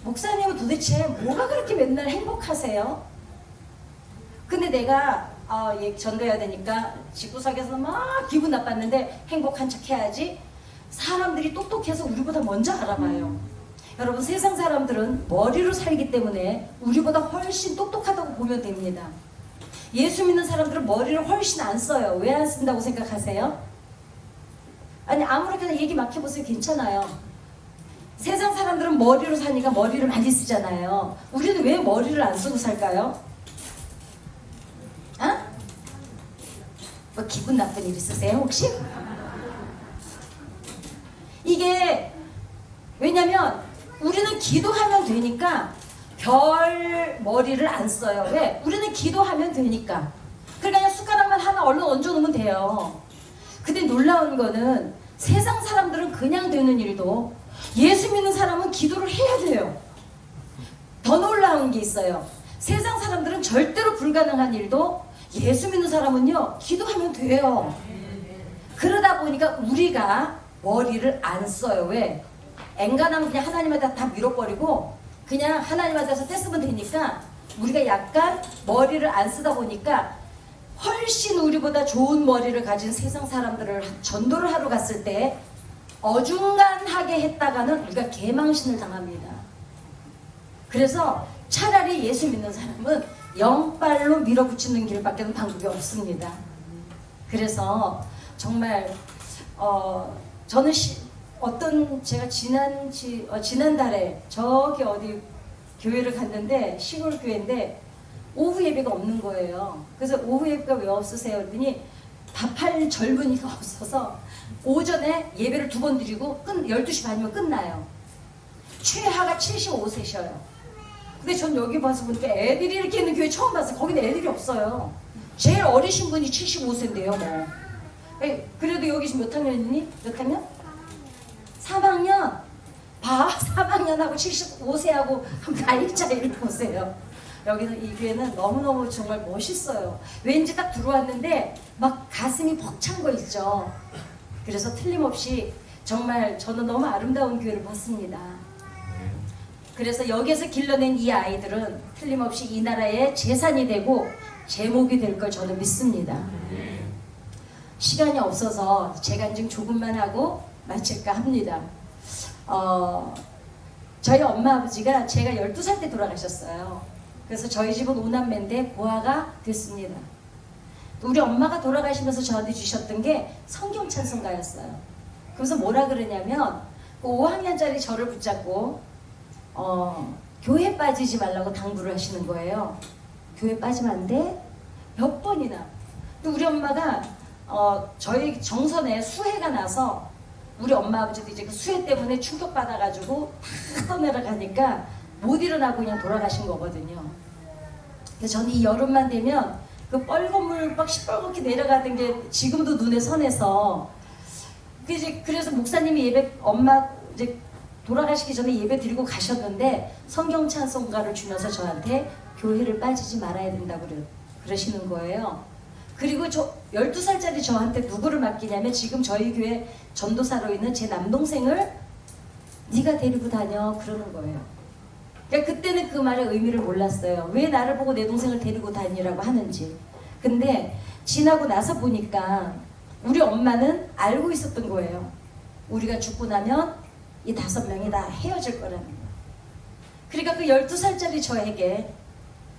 목사님은 도대체 뭐가 그렇게 맨날 행복하세요? 근데 내가 전도해야 되니까 집구석에서 막 기분 나빴는데 행복한 척 해야지. 사람들이 똑똑해서 우리보다 먼저 알아봐요. 여러분 세상 사람들은 머리로 살기 때문에 우리보다 훨씬 똑똑하다고 보면 됩니다. 예수 믿는 사람들은 머리를 훨씬 안 써요. 왜 안 쓴다고 생각하세요? 아니 아무렇게나 얘기 막 해보세요. 괜찮아요. 세상 사람들은 머리로 사니까 머리를 많이 쓰잖아요. 우리는 왜 머리를 안 쓰고 살까요? 뭐 기분 나쁜 일 있으세요 혹시? 이게 왜냐면 우리는 기도하면 되니까 별 머리를 안 써요. 왜? 우리는 기도하면 되니까. 그러니까 그냥 숟가락만 하나 얼른 얹어놓으면 돼요. 근데 놀라운 거는 세상 사람들은 그냥 되는 일도 예수 믿는 사람은 기도를 해야 돼요. 더 놀라운 게 있어요. 세상 사람들은 절대로 불가능한 일도 예수 믿는 사람은요, 기도하면 돼요. 그러다 보니까 우리가 머리를 안 써요. 왜? 엔간하면 그냥 하나님한테 다 밀어버리고 그냥 하나님한테서 떼쓰면 되니까 우리가 약간 머리를 안 쓰다 보니까 훨씬 우리보다 좋은 머리를 가진 세상 사람들을 전도를 하러 갔을 때 어중간하게 했다가는 우리가 개망신을 당합니다. 그래서 차라리 예수 믿는 사람은 영빨로 밀어붙이는 길밖에 방법이 없습니다. 그래서 정말 저는 제가 지난달에 저기 어디 교회를 갔는데 시골 교회인데 오후 예배가 없는 거예요. 그래서 오후 예배가 왜 없으세요? 그랬더니 밥할 젊은이가 없어서 오전에 예배를 2번 드리고 12시 반이면 끝나요. 최하가 75세셔요. 근데 전 여기 봐서 보니까 애들이 이렇게 있는 교회 처음 봤어요. 거기는 애들이 없어요. 제일 어리신 분이 75세인데요. 뭐. 그래도 여기 지금 몇 학년이니? 몇 학년? 3학년? 3학년하고 75세하고 나이 차이를 보세요. 여기는 이 교회는 너무너무 정말 멋있어요. 왠지 딱 들어왔는데 막 가슴이 벅찬 거 있죠. 그래서 틀림없이 정말 저는 너무 아름다운 교회를 봤습니다. 그래서 여기에서 길러낸 이 아이들은 틀림없이 이 나라의 재산이 되고 제목이 될 걸 저는 믿습니다. 시간이 없어서 제가 인증 조금만 하고 마칠까 합니다. 저희 엄마 아버지가 제가 12살 때 돌아가셨어요. 그래서 저희 집은 5남매인데 고아가 됐습니다. 우리 엄마가 돌아가시면서 저한테 주셨던 게 성경 찬송가였어요. 그래서 뭐라 그러냐면 5학년짜리 저를 붙잡고 교회 빠지지 말라고 당부를 하시는 거예요. 교회 빠지면 안 돼? 몇 번이나. 또 우리 엄마가 저희 정선에 수해가 나서 우리 엄마 아버지도 이제 그 수해 때문에 충격받아가지고 다 떠내려가니까 못 일어나고 그냥 돌아가신 거거든요. 그래서 저는 이 여름만 되면 그 빨간 물 막 시뻘겋게 내려가던 게 지금도 눈에 선해서 그래서 목사님이 엄마 이제 돌아가시기 전에 예배 드리고 가셨는데 성경 찬송가를 주면서 저한테 교회를 빠지지 말아야 된다고 그러시는 거예요. 그리고 12살짜리 저한테 누구를 맡기냐면 지금 저희 교회 전도사로 있는 제 남동생을 네가 데리고 다녀 그러는 거예요. 그러니까 그때는 그 말의 의미를 몰랐어요. 왜 나를 보고 내 동생을 데리고 다니라고 하는지. 근데 지나고 나서 보니까 우리 엄마는 알고 있었던 거예요. 우리가 죽고 나면 이 5명이 다 헤어질 거라는 거예요. 그러니까 그 12살짜리 저에게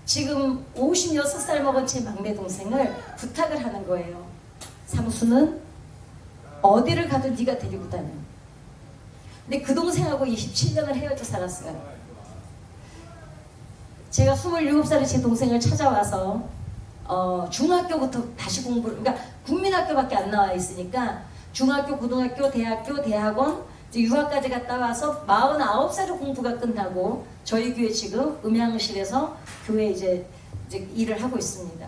지금 56살 먹은 제 막내 동생을 부탁을 하는 거예요. 상수는 어디를 가도 네가 데리고 다녀. 근데 그 동생하고 27년을 헤어져 살았어요. 제가 27살에 제 동생을 찾아와서 중학교부터 다시 공부를, 그러니까 국민학교밖에 안 나와 있으니까 중학교, 고등학교, 대학교, 대학원 이제 유학까지 갔다 와서 49살에 공부가 끝나고 저희 교회 지금 음향실에서 교회 이제 일을 하고 있습니다.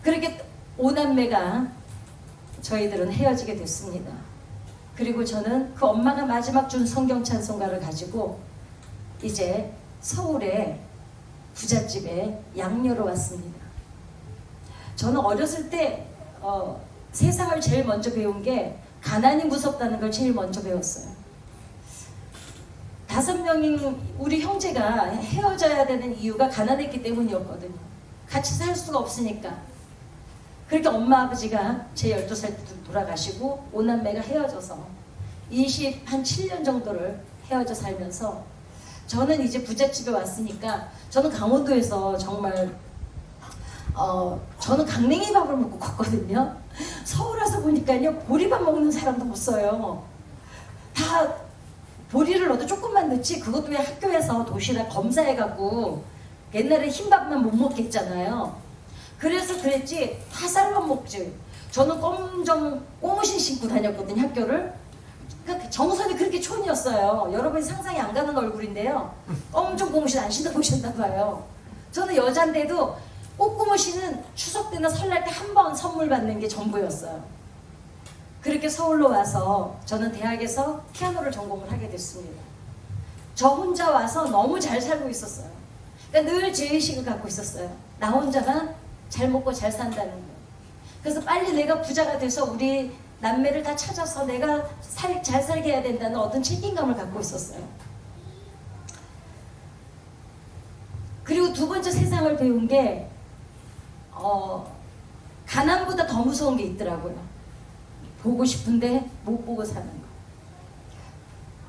그렇게 5남매가 저희들은 헤어지게 됐습니다. 그리고 저는 그 엄마가 마지막 준 성경 찬송가를 가지고 이제 서울에 부잣집에 양녀로 왔습니다. 저는 어렸을 때 세상을 제일 먼저 배운 게 가난이 무섭다는 걸 제일 먼저 배웠어요. 5명인 우리 형제가 헤어져야 되는 이유가 가난했기 때문이었거든요. 같이 살 수가 없으니까. 그렇게 엄마 아버지가 제 12살 때 돌아가시고 5남매가 헤어져서 7년 정도를 헤어져 살면서 저는 이제 부잣집에 왔으니까 저는 강원도에서 정말 저는 강냉이 밥을 먹고 컸거든요. 서울 와서 보니까요 보리밥 먹는 사람도 없어요. 다 보리를 넣어도 조금만 넣지 그것도 왜 학교에서 도시락 검사해갖고 옛날에 흰밥만 못 먹겠잖아요. 그래서 그랬지 다 쌀밥 먹지. 저는 검정 꼬무신 신고 다녔거든요 학교를. 그러니까 정선이 그렇게 촌이었어요. 여러분이 상상이 안 가는 얼굴인데요. 엄청 고무신 안 신다 보셨나 봐요. 저는 여잔데도 꽃고무신은 추석 때나 설날 때 한 번 선물 받는 게 전부였어요. 그렇게 서울로 와서 저는 대학에서 피아노를 전공을 하게 됐습니다. 저 혼자 와서 너무 잘 살고 있었어요. 그러니까 늘 죄의식을 갖고 있었어요. 나 혼자가 잘 먹고 잘 산다는 거. 그래서 빨리 내가 부자가 돼서 우리 남매를 다 찾아서 내가 잘 살게 해야 된다는 어떤 책임감을 갖고 있었어요. 그리고 두 번째 세상을 배운 게 가난보다 더 무서운 게 있더라고요. 보고 싶은데 못 보고 사는 거.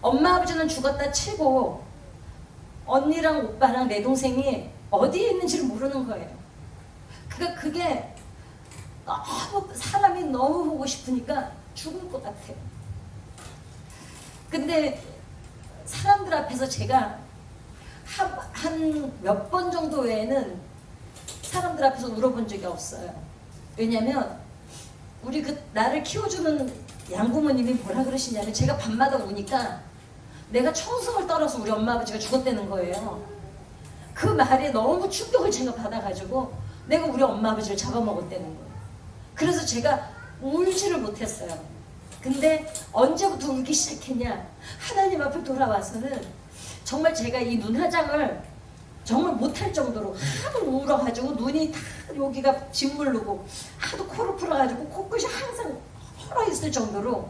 엄마 아버지는 죽었다 치고 언니랑 오빠랑 내 동생이 어디에 있는지를 모르는 거예요. 그러니까 그게 너무 사람이 너무 보고 싶으니까 죽을 것 같아요. 근데 사람들 앞에서 제가 한 몇 번 정도 외에는 사람들 앞에서 울어본 적이 없어요. 왜냐면 우리 나를 키워주는 양부모님이 뭐라 그러시냐면 제가 밤마다 우니까 내가 청승을 떨어서 우리 엄마 아버지가 죽었다는 거예요. 그 말에 너무 충격을 제가 받아가지고 내가 우리 엄마 아버지를 잡아먹었다는 거예요. 그래서 제가 울지를 못했어요. 근데 언제부터 울기 시작했냐? 하나님 앞에 돌아와서는 정말 제가 이 눈 화장을 정말 못할 정도로 하도 울어가지고 눈이 다 여기가 짓물르고 하도 코를 풀어가지고 코끝이 항상 헐어있을 정도로.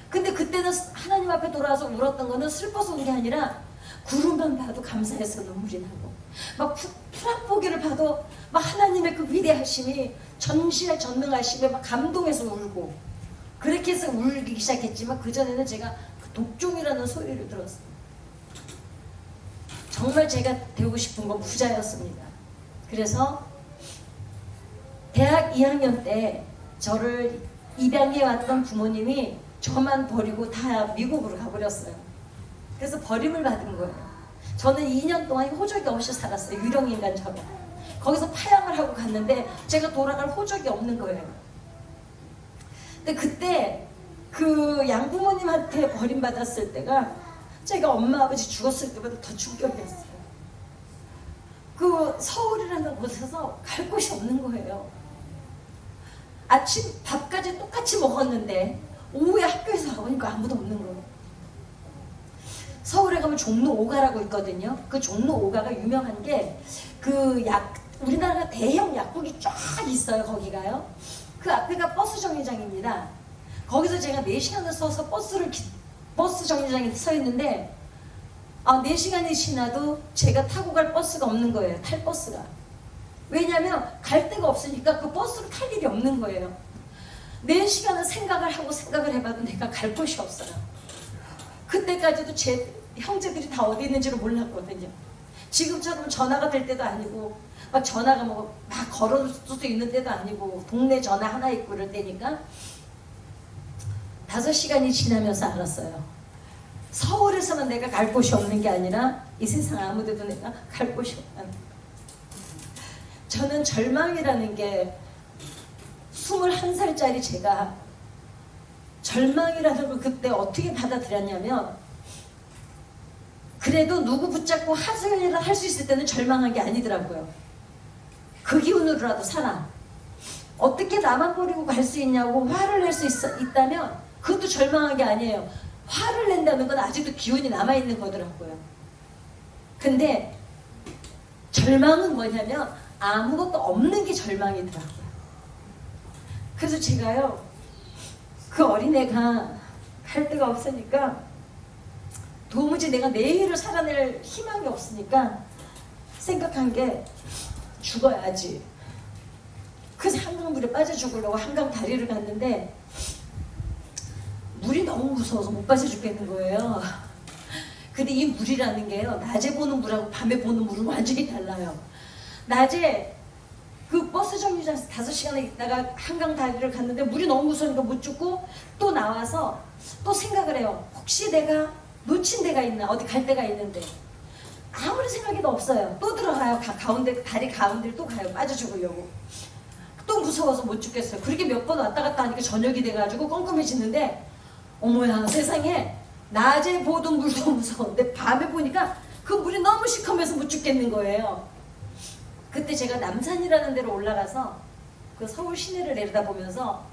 근데 그때는 하나님 앞에 돌아와서 울었던 거는 슬퍼서 운 게 아니라 구름만 봐도 감사해서 눈물이 나고 막 풀한포기를 봐도 막 하나님의 그 위대하심이 전시할 전능하심에 막 감동해서 울고 그렇게 해서 울기 시작했지만 그전에는 제가 그 독종이라는 소리를 들었어요. 정말 제가 되고 싶은 건 부자였습니다. 그래서 대학 2학년 때 저를 입양해 왔던 부모님이 저만 버리고 다 미국으로 가버렸어요. 그래서 버림을 받은 거예요. 저는 2년 동안 호적이 없이 살았어요. 유령인간처럼. 거기서 파양을 하고 갔는데 제가 돌아갈 호적이 없는 거예요. 근데 그때 그 양부모님한테 버림받았을 때가 제가 엄마 아버지 죽었을 때보다 더 충격이었어요. 그 서울이라는 곳에서 갈 곳이 없는 거예요. 아침 밥까지 똑같이 먹었는데 오후에 학교에서 나오니까 아무도 없는 거예요. 서울에 가면 종로 5가라고 있거든요. 그 종로 5가가 유명한 게 그 우리나라가 대형 약국이 쫙 있어요. 거기가요. 그 앞에가 버스 정류장입니다. 거기서 제가 4시간을 서서 버스 정류장에 서 있는데 4시간이 지나도 제가 타고 갈 버스가 없는 거예요. 탈 버스가. 왜냐면 갈 데가 없으니까 그 버스를 탈 일이 없는 거예요. 4시간은 생각을 해봐도 내가 갈 곳이 없어요. 그때까지도 제 형제들이 다 어디 있는지를 몰랐거든요. 지금처럼 전화가 될 때도 아니고 막 전화가 막 걸어올 수도 있는 때도 아니고 동네 전화 하나 있고 이럴 때니까 5시간이 지나면서 알았어요. 서울에서만 내가 갈 곳이 없는 게 아니라 이 세상 아무데도 내가 갈 곳이 없다는 거예요. 저는 절망이라는 게 21살짜리 제가 절망이라는 걸 그때 어떻게 받아들였냐면 그래도 누구 붙잡고 하소연이라도 할 수 있을 때는 절망한 게 아니더라고요. 그 기운으로라도 살아. 어떻게 나만 버리고 갈 수 있냐고 화를 낼 수 있다면 그것도 절망한 게 아니에요. 화를 낸다는 건 아직도 기운이 남아있는 거더라고요. 근데 절망은 뭐냐면 아무것도 없는 게 절망이더라고요. 그래서 제가요 그 어린애가 갈 데가 없으니까 도무지 내가 내일을 살아낼 희망이 없으니까 생각한 게 죽어야지. 그래서 한강물에 빠져 죽으려고 한강 다리를 갔는데 물이 너무 무서워서 못 빠져 죽겠는 거예요. 근데 이 물이라는 게요 낮에 보는 물하고 밤에 보는 물은 완전히 달라요. 낮에 그 버스 정류장에서 5시간을 있다가 한강 다리를 갔는데 물이 너무 무서우니까 못 죽고 또 나와서 또 생각을 해요. 혹시 내가 놓친 데가 있나? 어디 갈 데가 있는데 아무리 생각해도 없어요. 또 들어가요. 다리 가운데를 또 가요. 빠져 죽으려고. 또 무서워서 못 죽겠어요. 그렇게 몇 번 왔다 갔다 하니까 저녁이 돼가지고 껌껌해지는데 어머야 세상에, 낮에 보던 물도 무서운데 밤에 보니까 그 물이 너무 시커매서 못 죽겠는 거예요. 그때 제가 남산이라는 데로 올라가서 그 서울 시내를 내려다보면서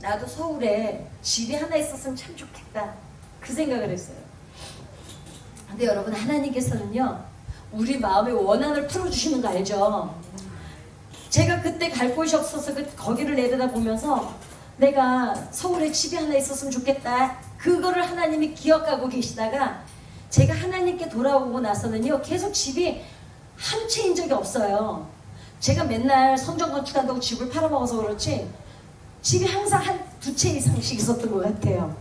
나도 서울에 집이 하나 있었으면 참 좋겠다, 그 생각을 했어요. 근데 여러분, 하나님께서는요 우리 마음의 원한을 풀어주시는 거 알죠? 제가 그때 갈 곳이 없어서 거기를 내려다보면서 내가 서울에 집이 하나 있었으면 좋겠다, 그거를 하나님이 기억하고 계시다가 제가 하나님께 돌아오고 나서는요 계속 집이 한 채인 적이 없어요. 제가 맨날 성전 건축한다고 집을 팔아먹어서 그렇지 집이 항상 한 두 채 이상씩 있었던 것 같아요.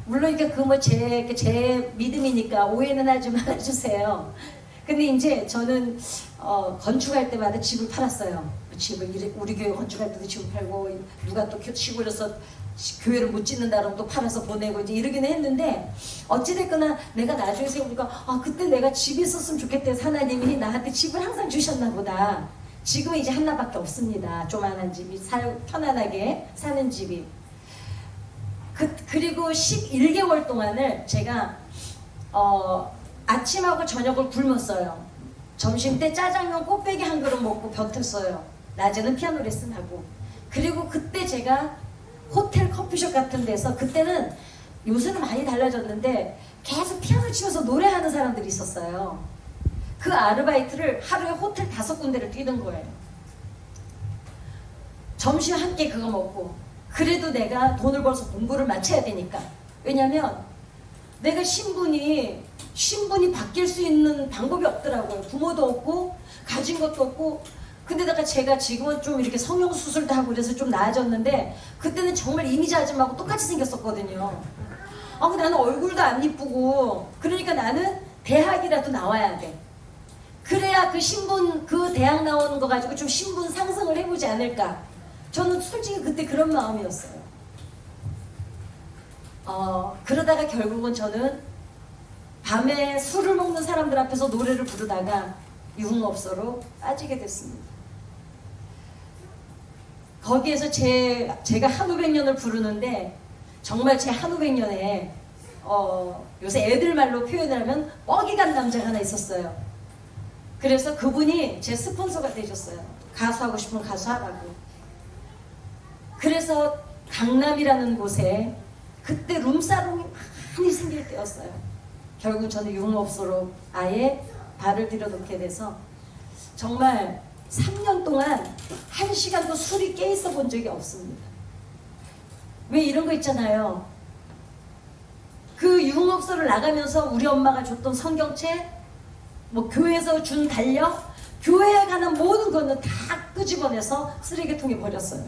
물론 이게 그 뭐 제 믿음이니까 오해는 하지 말아주세요. 근데 이제 저는 건축할 때마다 집을 팔았어요. 집을 우리 교회 건축할 때도 집을 팔고, 누가 또 시골에서 교회를 못 짓는다 그러면 또 팔아서 보내고 이제 이러기는 했는데, 어찌됐거나 내가 나중에 생각해보니까 그때 내가 집이 있었으면 좋겠다 해서 하나님이 나한테 집을 항상 주셨나 보다. 지금은 이제 하나밖에 없습니다. 조만한 집이, 편안하게 사는 집이. 그리고 11개월 동안을 제가 아침하고 저녁을 굶었어요. 점심 때 짜장면 꽃배기 한 그릇 먹고 버텼어요. 낮에는 피아노 레슨하고. 그리고 그때 제가 호텔 커피숍 같은 데서, 그때는 요새는 많이 달라졌는데 계속 피아노 치면서 노래하는 사람들이 있었어요. 그 아르바이트를 하루에 호텔 5군데를 뛰는 거예요. 점심 한 끼 그거 먹고. 그래도 내가 돈을 벌어서 공부를 마쳐야 되니까. 왜냐면 내가 신분이 바뀔 수 있는 방법이 없더라고요. 부모도 없고 가진 것도 없고. 근데다가 제가 지금은 좀 이렇게 성형수술도 하고 그래서 좀 나아졌는데, 그때는 정말 이미지 아줌마하고 똑같이 생겼었거든요. 근데 나는 얼굴도 안 이쁘고, 그러니까 나는 대학이라도 나와야 돼. 그래야 그 신분, 그 대학 나오는 거 가지고 좀 신분 상승을 해보지 않을까. 저는 솔직히 그때 그런 마음이었어요. 그러다가 결국은 저는 밤에 술을 먹는 사람들 앞에서 노래를 부르다가 유흥업소로 빠지게 됐습니다. 거기에서 제가 한우백년을 부르는데, 정말 제 한우백년에 요새 애들 말로 표현을 하면 뻑이 간 남자가 하나 있었어요. 그래서 그분이 제 스폰서가 되셨어요. 가수하고 싶으면 가수하라고. 그래서 강남이라는 곳에 그때 룸사롱이 많이 생길 때였어요. 결국 저는 유흥업소로 아예 발을 들여놓게 돼서 정말 3년 동안 1시간도 술이 깨있어 본 적이 없습니다. 왜 이런 거 있잖아요. 그 유흥업소를 나가면서 우리 엄마가 줬던 성경책, 뭐 교회에서 준 달력, 교회에 가는 모든 거는 다 끄집어내서 쓰레기통에 버렸어요.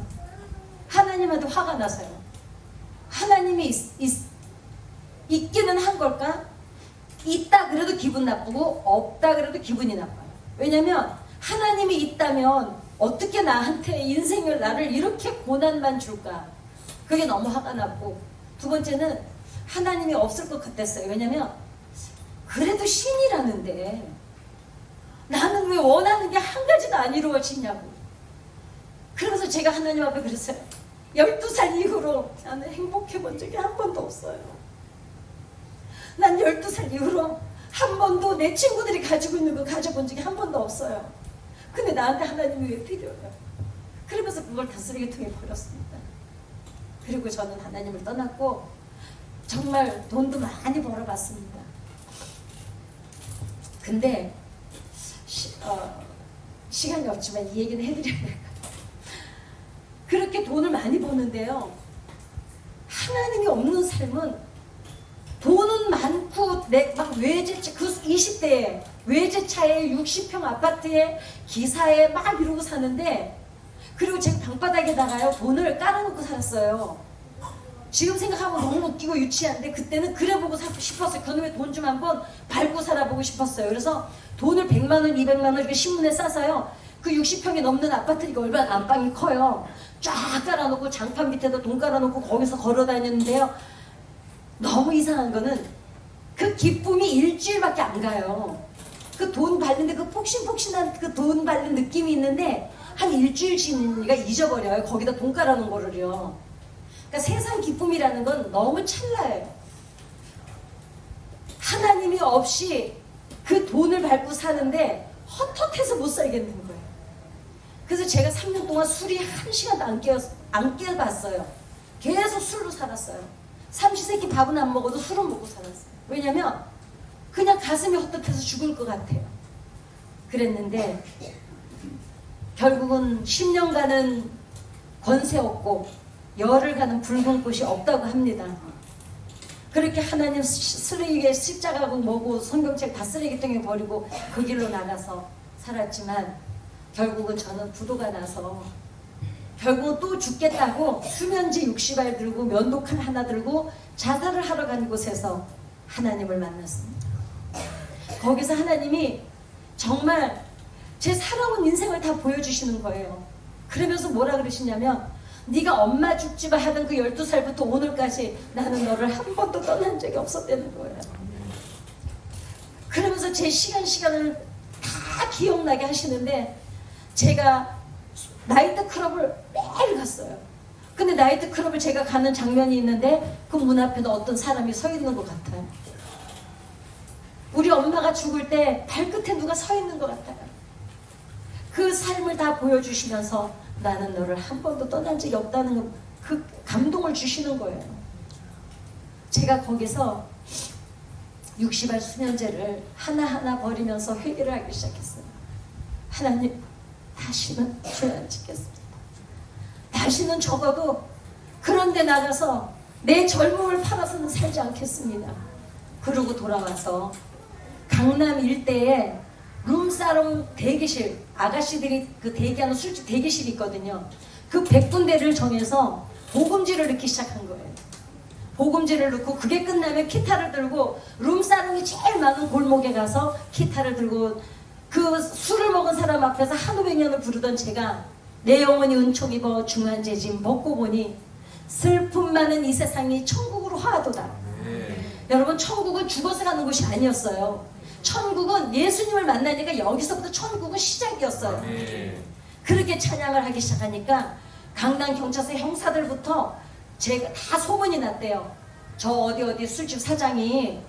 하나님한테 화가 나서요. 하나님이 있기는 한 걸까? 있다 그래도 기분 나쁘고 없다 그래도 기분이 나빠요. 왜냐면 하나님이 있다면 어떻게 나한테 인생을, 나를 이렇게 고난만 줄까? 그게 너무 화가 났고, 두 번째는 하나님이 없을 것 같았어요. 왜냐면 그래도 신이라는데 나는 왜 원하는 게 한 가지도 안 이루어지냐고. 그러면서 제가 하나님 앞에 그랬어요. 12살 이후로 나는 행복해 본 적이 한 번도 없어요. 난 12살 이후로 한 번도 내 친구들이 가지고 있는 거 가져본 적이 한 번도 없어요. 근데 나한테 하나님이 왜 필요해요? 그러면서 그걸 다 쓰레기통에 버렸습니다. 그리고 저는 하나님을 떠났고 정말 돈도 많이 벌어봤습니다. 근데 시간이 없지만 이 얘기는 해드려야 될 것 같아요. 그렇게 돈을 많이 버는데요, 하나님이 없는 삶은 돈은 많고 막 외제차, 그 20대에 외제차에 60평 아파트에 기사에 막 이러고 사는데, 그리고 제가 방바닥에다가요 돈을 깔아놓고 살았어요. 지금 생각하면 너무 웃기고 유치한데 그때는 그래보고 살고 싶었어요. 그놈의 돈 좀 한번 밟고 살아보고 싶었어요. 그래서 돈을 100만원, 200만원 이렇게 신문에 싸서요, 그 60평이 넘는 아파트니까 얼마나 안방이 커요. 쫙 깔아놓고 장판 밑에다 돈 깔아놓고 거기서 걸어다녔는데요, 너무 이상한 거는 그 기쁨이 일주일밖에 안 가요. 그 돈 밟는데 그 폭신폭신한 그 돈 밟는 느낌이 있는데 한 일주일 지니까 잊어버려요. 거기다 돈 깔아놓은 거를요. 그러니까 세상 기쁨이라는 건 너무 찰나예요. 하나님이 없이 그 돈을 밟고 사는데 헛헛해서 못 살겠는 거예요. 그래서 제가 3년 동안 술이 한 시간도 안 깨봤어요. 계속 술로 살았어요. 삼시세끼 밥은 안 먹어도 술은 먹고 살았어요. 왜냐면 그냥 가슴이 헛헛해서 죽을 것 같아요. 그랬는데 결국은 10년간은 권세 없고 열을 가는 붉은 꽃이 없다고 합니다. 그렇게 하나님 쓰레기에 십자가고 뭐고 성경책 다 쓰레기통에 버리고 그 길로 나가서 살았지만 결국은 저는 부도가 나서 결국은 또 죽겠다고 수면제 60알 들고 면도칼 하나 들고 자살을 하러 간 곳에서 하나님을 만났습니다. 거기서 하나님이 정말 제 살아온 인생을 다 보여주시는 거예요. 그러면서 뭐라 그러시냐면 네가 엄마 죽지마 하던 그 12살부터 오늘까지 나는 너를 한 번도 떠난 적이 없었다는 거예요. 그러면서 제 시간을 다 기억나게 하시는데 제가 나이트클럽을 매일 갔어요. 근데 나이트클럽을 제가 가는 장면이 있는데 그 문 앞에도 어떤 사람이 서 있는 것 같아요. 우리 엄마가 죽을 때 발끝에 누가 서 있는 것 같아요. 그 삶을 다 보여주시면서 나는 너를 한 번도 떠난 적이 없다는 그 감동을 주시는 거예요. 제가 거기서 60알 수면제를 하나하나 버리면서 회개를 하기 시작했어요. 하나님, 다시는 죄 안 짓겠습니다. 다시는 적어도 그런 데 나가서 내 젊음을 팔아서는 살지 않겠습니다. 그러고 돌아와서 강남 일대에 룸사롱 대기실, 아가씨들이 그 대기하는 술집 대기실이 있거든요. 그 100군데를 정해서 복음지를 넣기 시작한 거예요. 복음지를 넣고 그게 끝나면 기타를 들고 룸사롱이 제일 많은 골목에 가서 기타를 들고 그 술을 먹은 사람 앞에서 한 500년을 부르던 제가 내 영혼이 은총 입어 중한 재짐 먹고 보니 슬픔 많은 이 세상이 천국으로 화하도다. 여러분, 천국은 죽어서 가는 곳이 아니었어요. 천국은 예수님을 만나니까 여기서부터 천국은 시작이었어요. 그렇게 찬양을 하기 시작하니까 강남 경찰서 형사들부터 제가 다 소문이 났대요. 저 어디 술집 사장이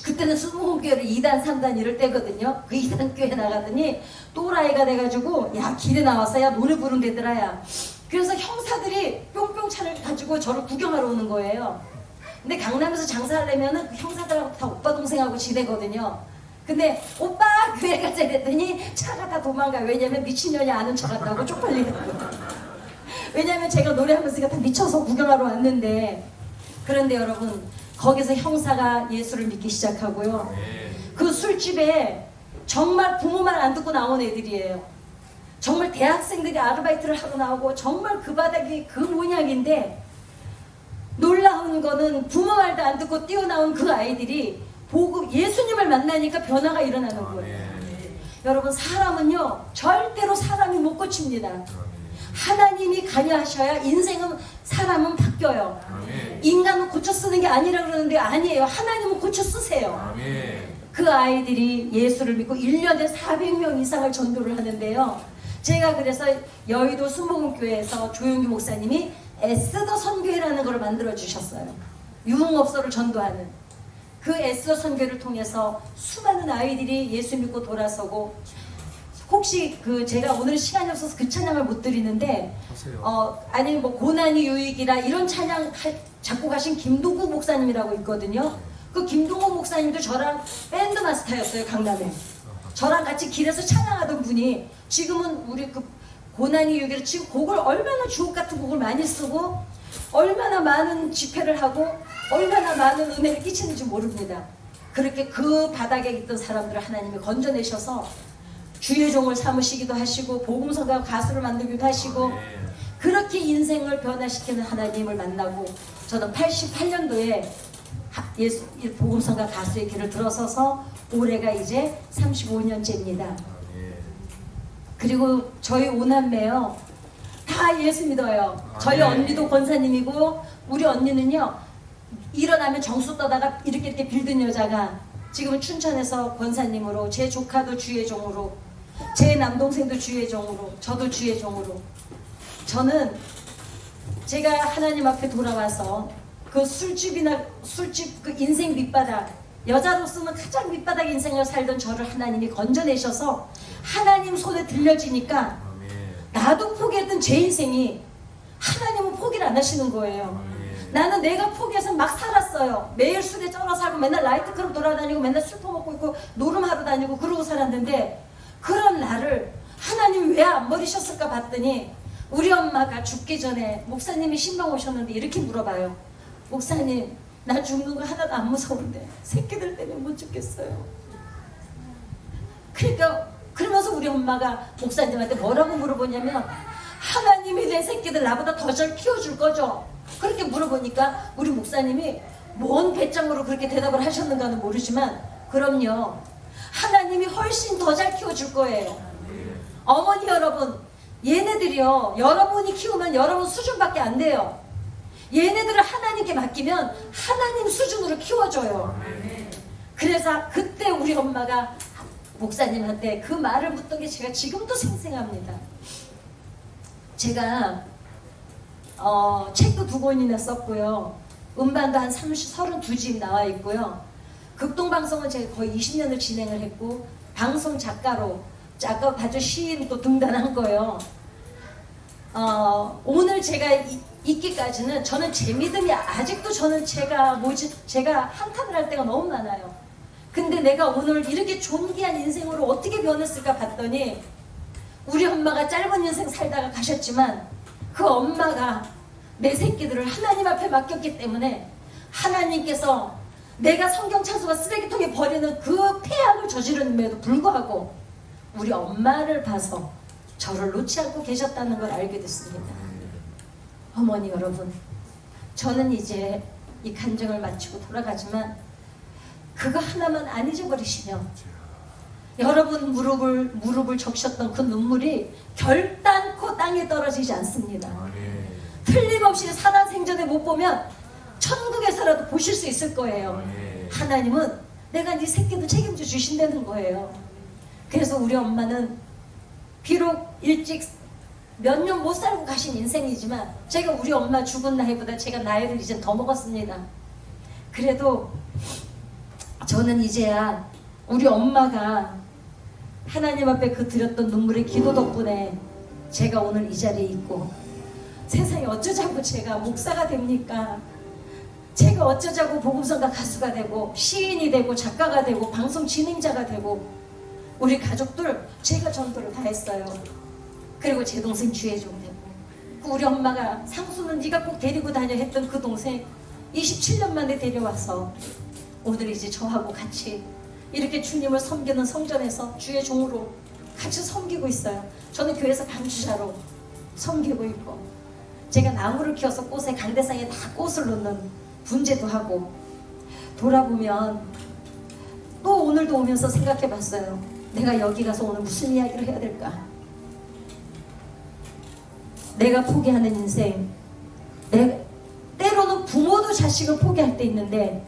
그때는 수목교회를 2단 3단 이럴 때거든요. 그 2단 교회 나가더니 또라이가 돼가지고 야 길에 나왔어, 야 노래 부른 데더라 야. 그래서 형사들이 뿅뿅차를 가지고 저를 구경하러 오는 거예요. 근데 강남에서 장사하려면은 그 형사들하고 다 오빠 동생하고 지내거든요. 근데 오빠 교회 가자 이랬더니 차가 다 도망가요. 왜냐면 미친년이 아는 척 한다고 쪽팔리더라고요. 왜냐면 제가 노래하면서 다 미쳐서 구경하러 왔는데. 그런데 여러분, 거기서 형사가 예수를 믿기 시작하고요. 그 술집에 정말 부모 말 안 듣고 나온 애들이에요. 정말 대학생들이 아르바이트를 하러 나오고 정말 그 바닥이 그 모양인데 놀라운 거는 부모 말도 안 듣고 뛰어나온 그 아이들이 보고 예수님을 만나니까 변화가 일어나는 거예요. 여러분, 사람은요 절대로 사람이 못 고칩니다. 하나님이 관여하셔야 인생은, 사람은 바뀌어요. 인간은 고쳐 쓰는 게 아니라 그러는데 아니에요. 하나님은 고쳐 쓰세요. 그 아이들이 예수를 믿고 1년에 400명 이상을 전도를 하는데요. 제가 그래서 여의도 순복음교회에서 조용기 목사님이 에스더 선교회라는 걸 만들어 주셨어요. 유흥업소를 전도하는 그 에스더 선교회를 통해서 수많은 아이들이 예수 믿고 돌아서고, 혹시 그 제가 오늘 시간이 없어서 그 찬양을 못 드리는데 아니 뭐 고난이 유익이라 이런 찬양 작곡하신 김동구 목사님이라고 있거든요. 그 김동구 목사님도 저랑 밴드 마스터였어요. 강남에 저랑 같이 길에서 찬양하던 분이 지금은 우리 그 고난이 유익이라 지금 곡을 얼마나 주옥 같은 곡을 많이 쓰고 얼마나 많은 집회를 하고 얼마나 많은 은혜를 끼치는지 모릅니다. 그렇게 그 바닥에 있던 사람들을 하나님이 건져내셔서 주의 종을 삼으시기도 하시고 복음서가 가수를 만들기도 하시고 그렇게 인생을 변화시키는 하나님을 만나고, 저는 88년도에 예수 복음서가 가수의 길을 들어서서 올해가 이제 35년째입니다. 그리고 저희 오남매요 다 예수 믿어요. 저희 언니도 권사님이고, 우리 언니는요 일어나면 정수 떠다가 이렇게 빌든 여자가 지금은 춘천에서 권사님으로, 제 조카도 주의 종으로, 제 남동생도 주의 종으로, 저도 주의 종으로. 저는 제가 하나님 앞에 돌아와서 그 술집 그 인생 밑바닥, 여자로서는 가장 밑바닥 인생을 살던 저를 하나님이 건져내셔서 하나님 손에 들려지니까 아멘. 나도 포기했던 제 인생이 하나님은 포기를 안 하시는 거예요. 아멘. 나는 내가 포기해서 막 살았어요. 매일 술에 쩔어 살고 맨날 나이트클럽 돌아다니고 맨날 술 퍼먹고 있고 노름하러 다니고 그러고 살았는데, 그런 나를 하나님 왜 안 버리셨을까 봤더니 우리 엄마가 죽기 전에 목사님이 신방 오셨는데 이렇게 물어봐요. 목사님, 나 죽는 거 하나도 안 무서운데 새끼들 때문에 못 죽겠어요. 그러니까 그러면서 우리 엄마가 목사님한테 뭐라고 물어보냐면, 하나님이 내 새끼들 나보다 더 잘 키워줄 거죠? 그렇게 물어보니까 우리 목사님이 뭔 배짱으로 그렇게 대답을 하셨는가는 모르지만, 그럼요, 하나님이 훨씬 더 잘 키워줄 거예요. 어머니 여러분, 얘네들이요, 여러분이 키우면 여러분 수준밖에 안 돼요. 얘네들을 하나님께 맡기면 하나님 수준으로 키워줘요. 그래서 그때 우리 엄마가 목사님한테 그 말을 묻던 게 제가 지금도 생생합니다. 제가 책도 2권이나 썼고요. 음반도 한 32집 나와 있고요. 극동방송은 제가 거의 20년을 진행을 했고, 방송 작가로 바주 시인도 등단한 거예요. 오늘 제가 있기까지는 저는 제 믿음이 아직도 제가 한탄을 할 때가 너무 많아요. 근데 내가 오늘 이렇게 존귀한 인생으로 어떻게 변했을까 봤더니, 우리 엄마가 짧은 인생 살다가 가셨지만 그 엄마가 내 새끼들을 하나님 앞에 맡겼기 때문에 하나님께서 내가 성경 찬송가 쓰레기통에 버리는 그 폐악을 저지르는데도 불구하고 우리 엄마를 봐서 저를 놓지 않고 계셨다는 걸 알게 됐습니다. 어머니 여러분, 저는 이제 이 간증을 마치고 돌아가지만 그거 하나만 안 잊어버리시면 여러분 무릎을 적셨던 그 눈물이 결단코 땅에 떨어지지 않습니다. 아멘. 틀림없이 살아생전에 못 보면 천국에서라도 보실 수 있을 거예요. 아멘. 하나님은 내가 네 새끼도 책임져 주신다는 거예요. 그래서 우리 엄마는 비록 일찍 몇 년 못 살고 가신 인생이지만 제가 우리 엄마 죽은 나이보다 제가 나이를 이제 더 먹었습니다. 그래도 저는 이제야 우리 엄마가 하나님 앞에 그 드렸던 눈물의 기도 덕분에 제가 오늘 이 자리에 있고, 세상에 어쩌자고 제가 목사가 됩니까? 제가 어쩌자고 복음성가 가수가 되고 시인이 되고 작가가 되고 방송 진행자가 되고, 우리 가족들 제가 전도를 다 했어요. 그리고 제 동생 주혜종 되고, 우리 엄마가 상수는 네가 꼭 데리고 다녀 했던 그 동생 27년 만에 데려와서 오늘 이제 저하고 같이 이렇게 주님을 섬기는 성전에서 주의 종으로 같이 섬기고 있어요. 저는 교회에서 강주자로 섬기고 있고, 제가 나무를 키워서 꽃에 강대상에 다 꽃을 놓는 분재도 하고, 돌아보면 또 오늘도 오면서 생각해 봤어요. 내가 여기 가서 오늘 무슨 이야기를 해야 될까? 내가 포기하는 인생, 때로는 부모도 자식을 포기할 때 있는데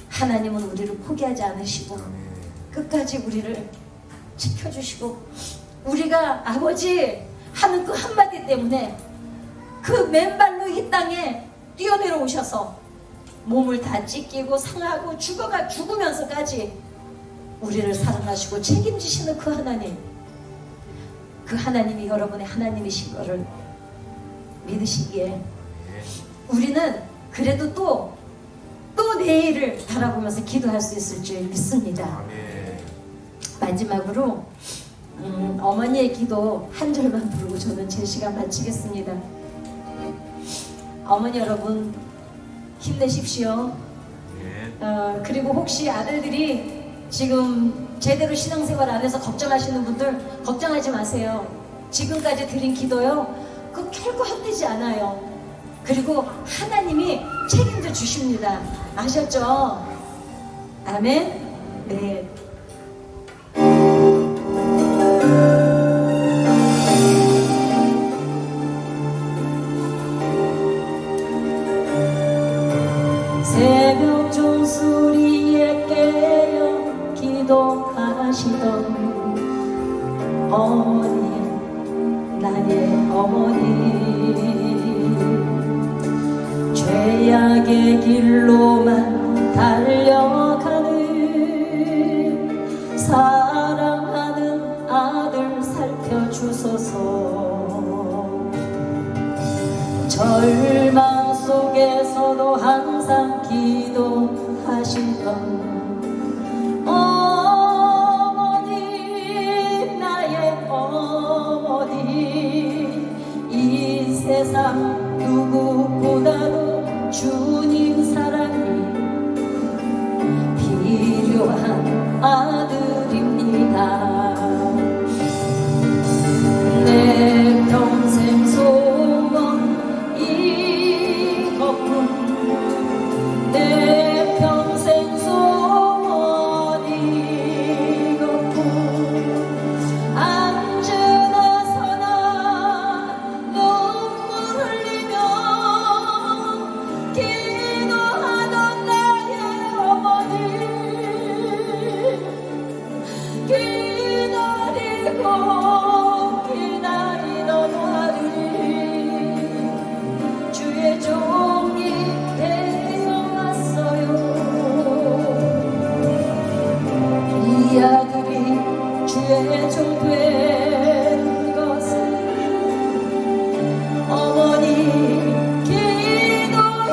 하나님은 우리를 포기하지 않으시고 끝까지 우리를 지켜주시고, 우리가 아버지 하는 그 한마디 때문에 그 맨발로 이 땅에 뛰어내려오셔서 몸을 다 찢기고 상하고 죽으면서까지 우리를 사랑하시고 책임지시는 그 하나님, 그 하나님이 여러분의 하나님이신 것을 믿으시기에 우리는 그래도 또 내일을 바라보면서 기도할 수 있을 줄 믿습니다. 마지막으로 어머니의 기도 한 절만 부르고 저는 제 시간 마치겠습니다. 어머니 여러분 힘내십시오. 그리고 혹시 아들들이 지금 제대로 신앙생활 안 해서 걱정하시는 분들 걱정하지 마세요. 지금까지 드린 기도요, 그 결코 헛되지 않아요. 그리고 하나님이 책임져 주십니다. 아셨죠? 아멘. 네. 새벽 종소리에 깨어 기도하시던 어머니, 나의 어머니, 사랑의 길로만 달려가는 사랑하는 아들 살펴주소서. 절망 속에서도 항상 기도하시던 어머니, 나의 어머니, 이 세상 누구보다도 주님 사랑이 필요한 아들입니다. 내 평생 소원 이것뿐, 내 평생 소원 이것뿐. 앉으나 서나 눈물 흘리며 기도하던 나의 어머니, 기다리던 아들이 주의 종이 되어왔어요. 이 아들이 주의 종 된 것은 어머니 기도입니다.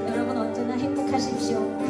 여러분 언제나 행복하십시오.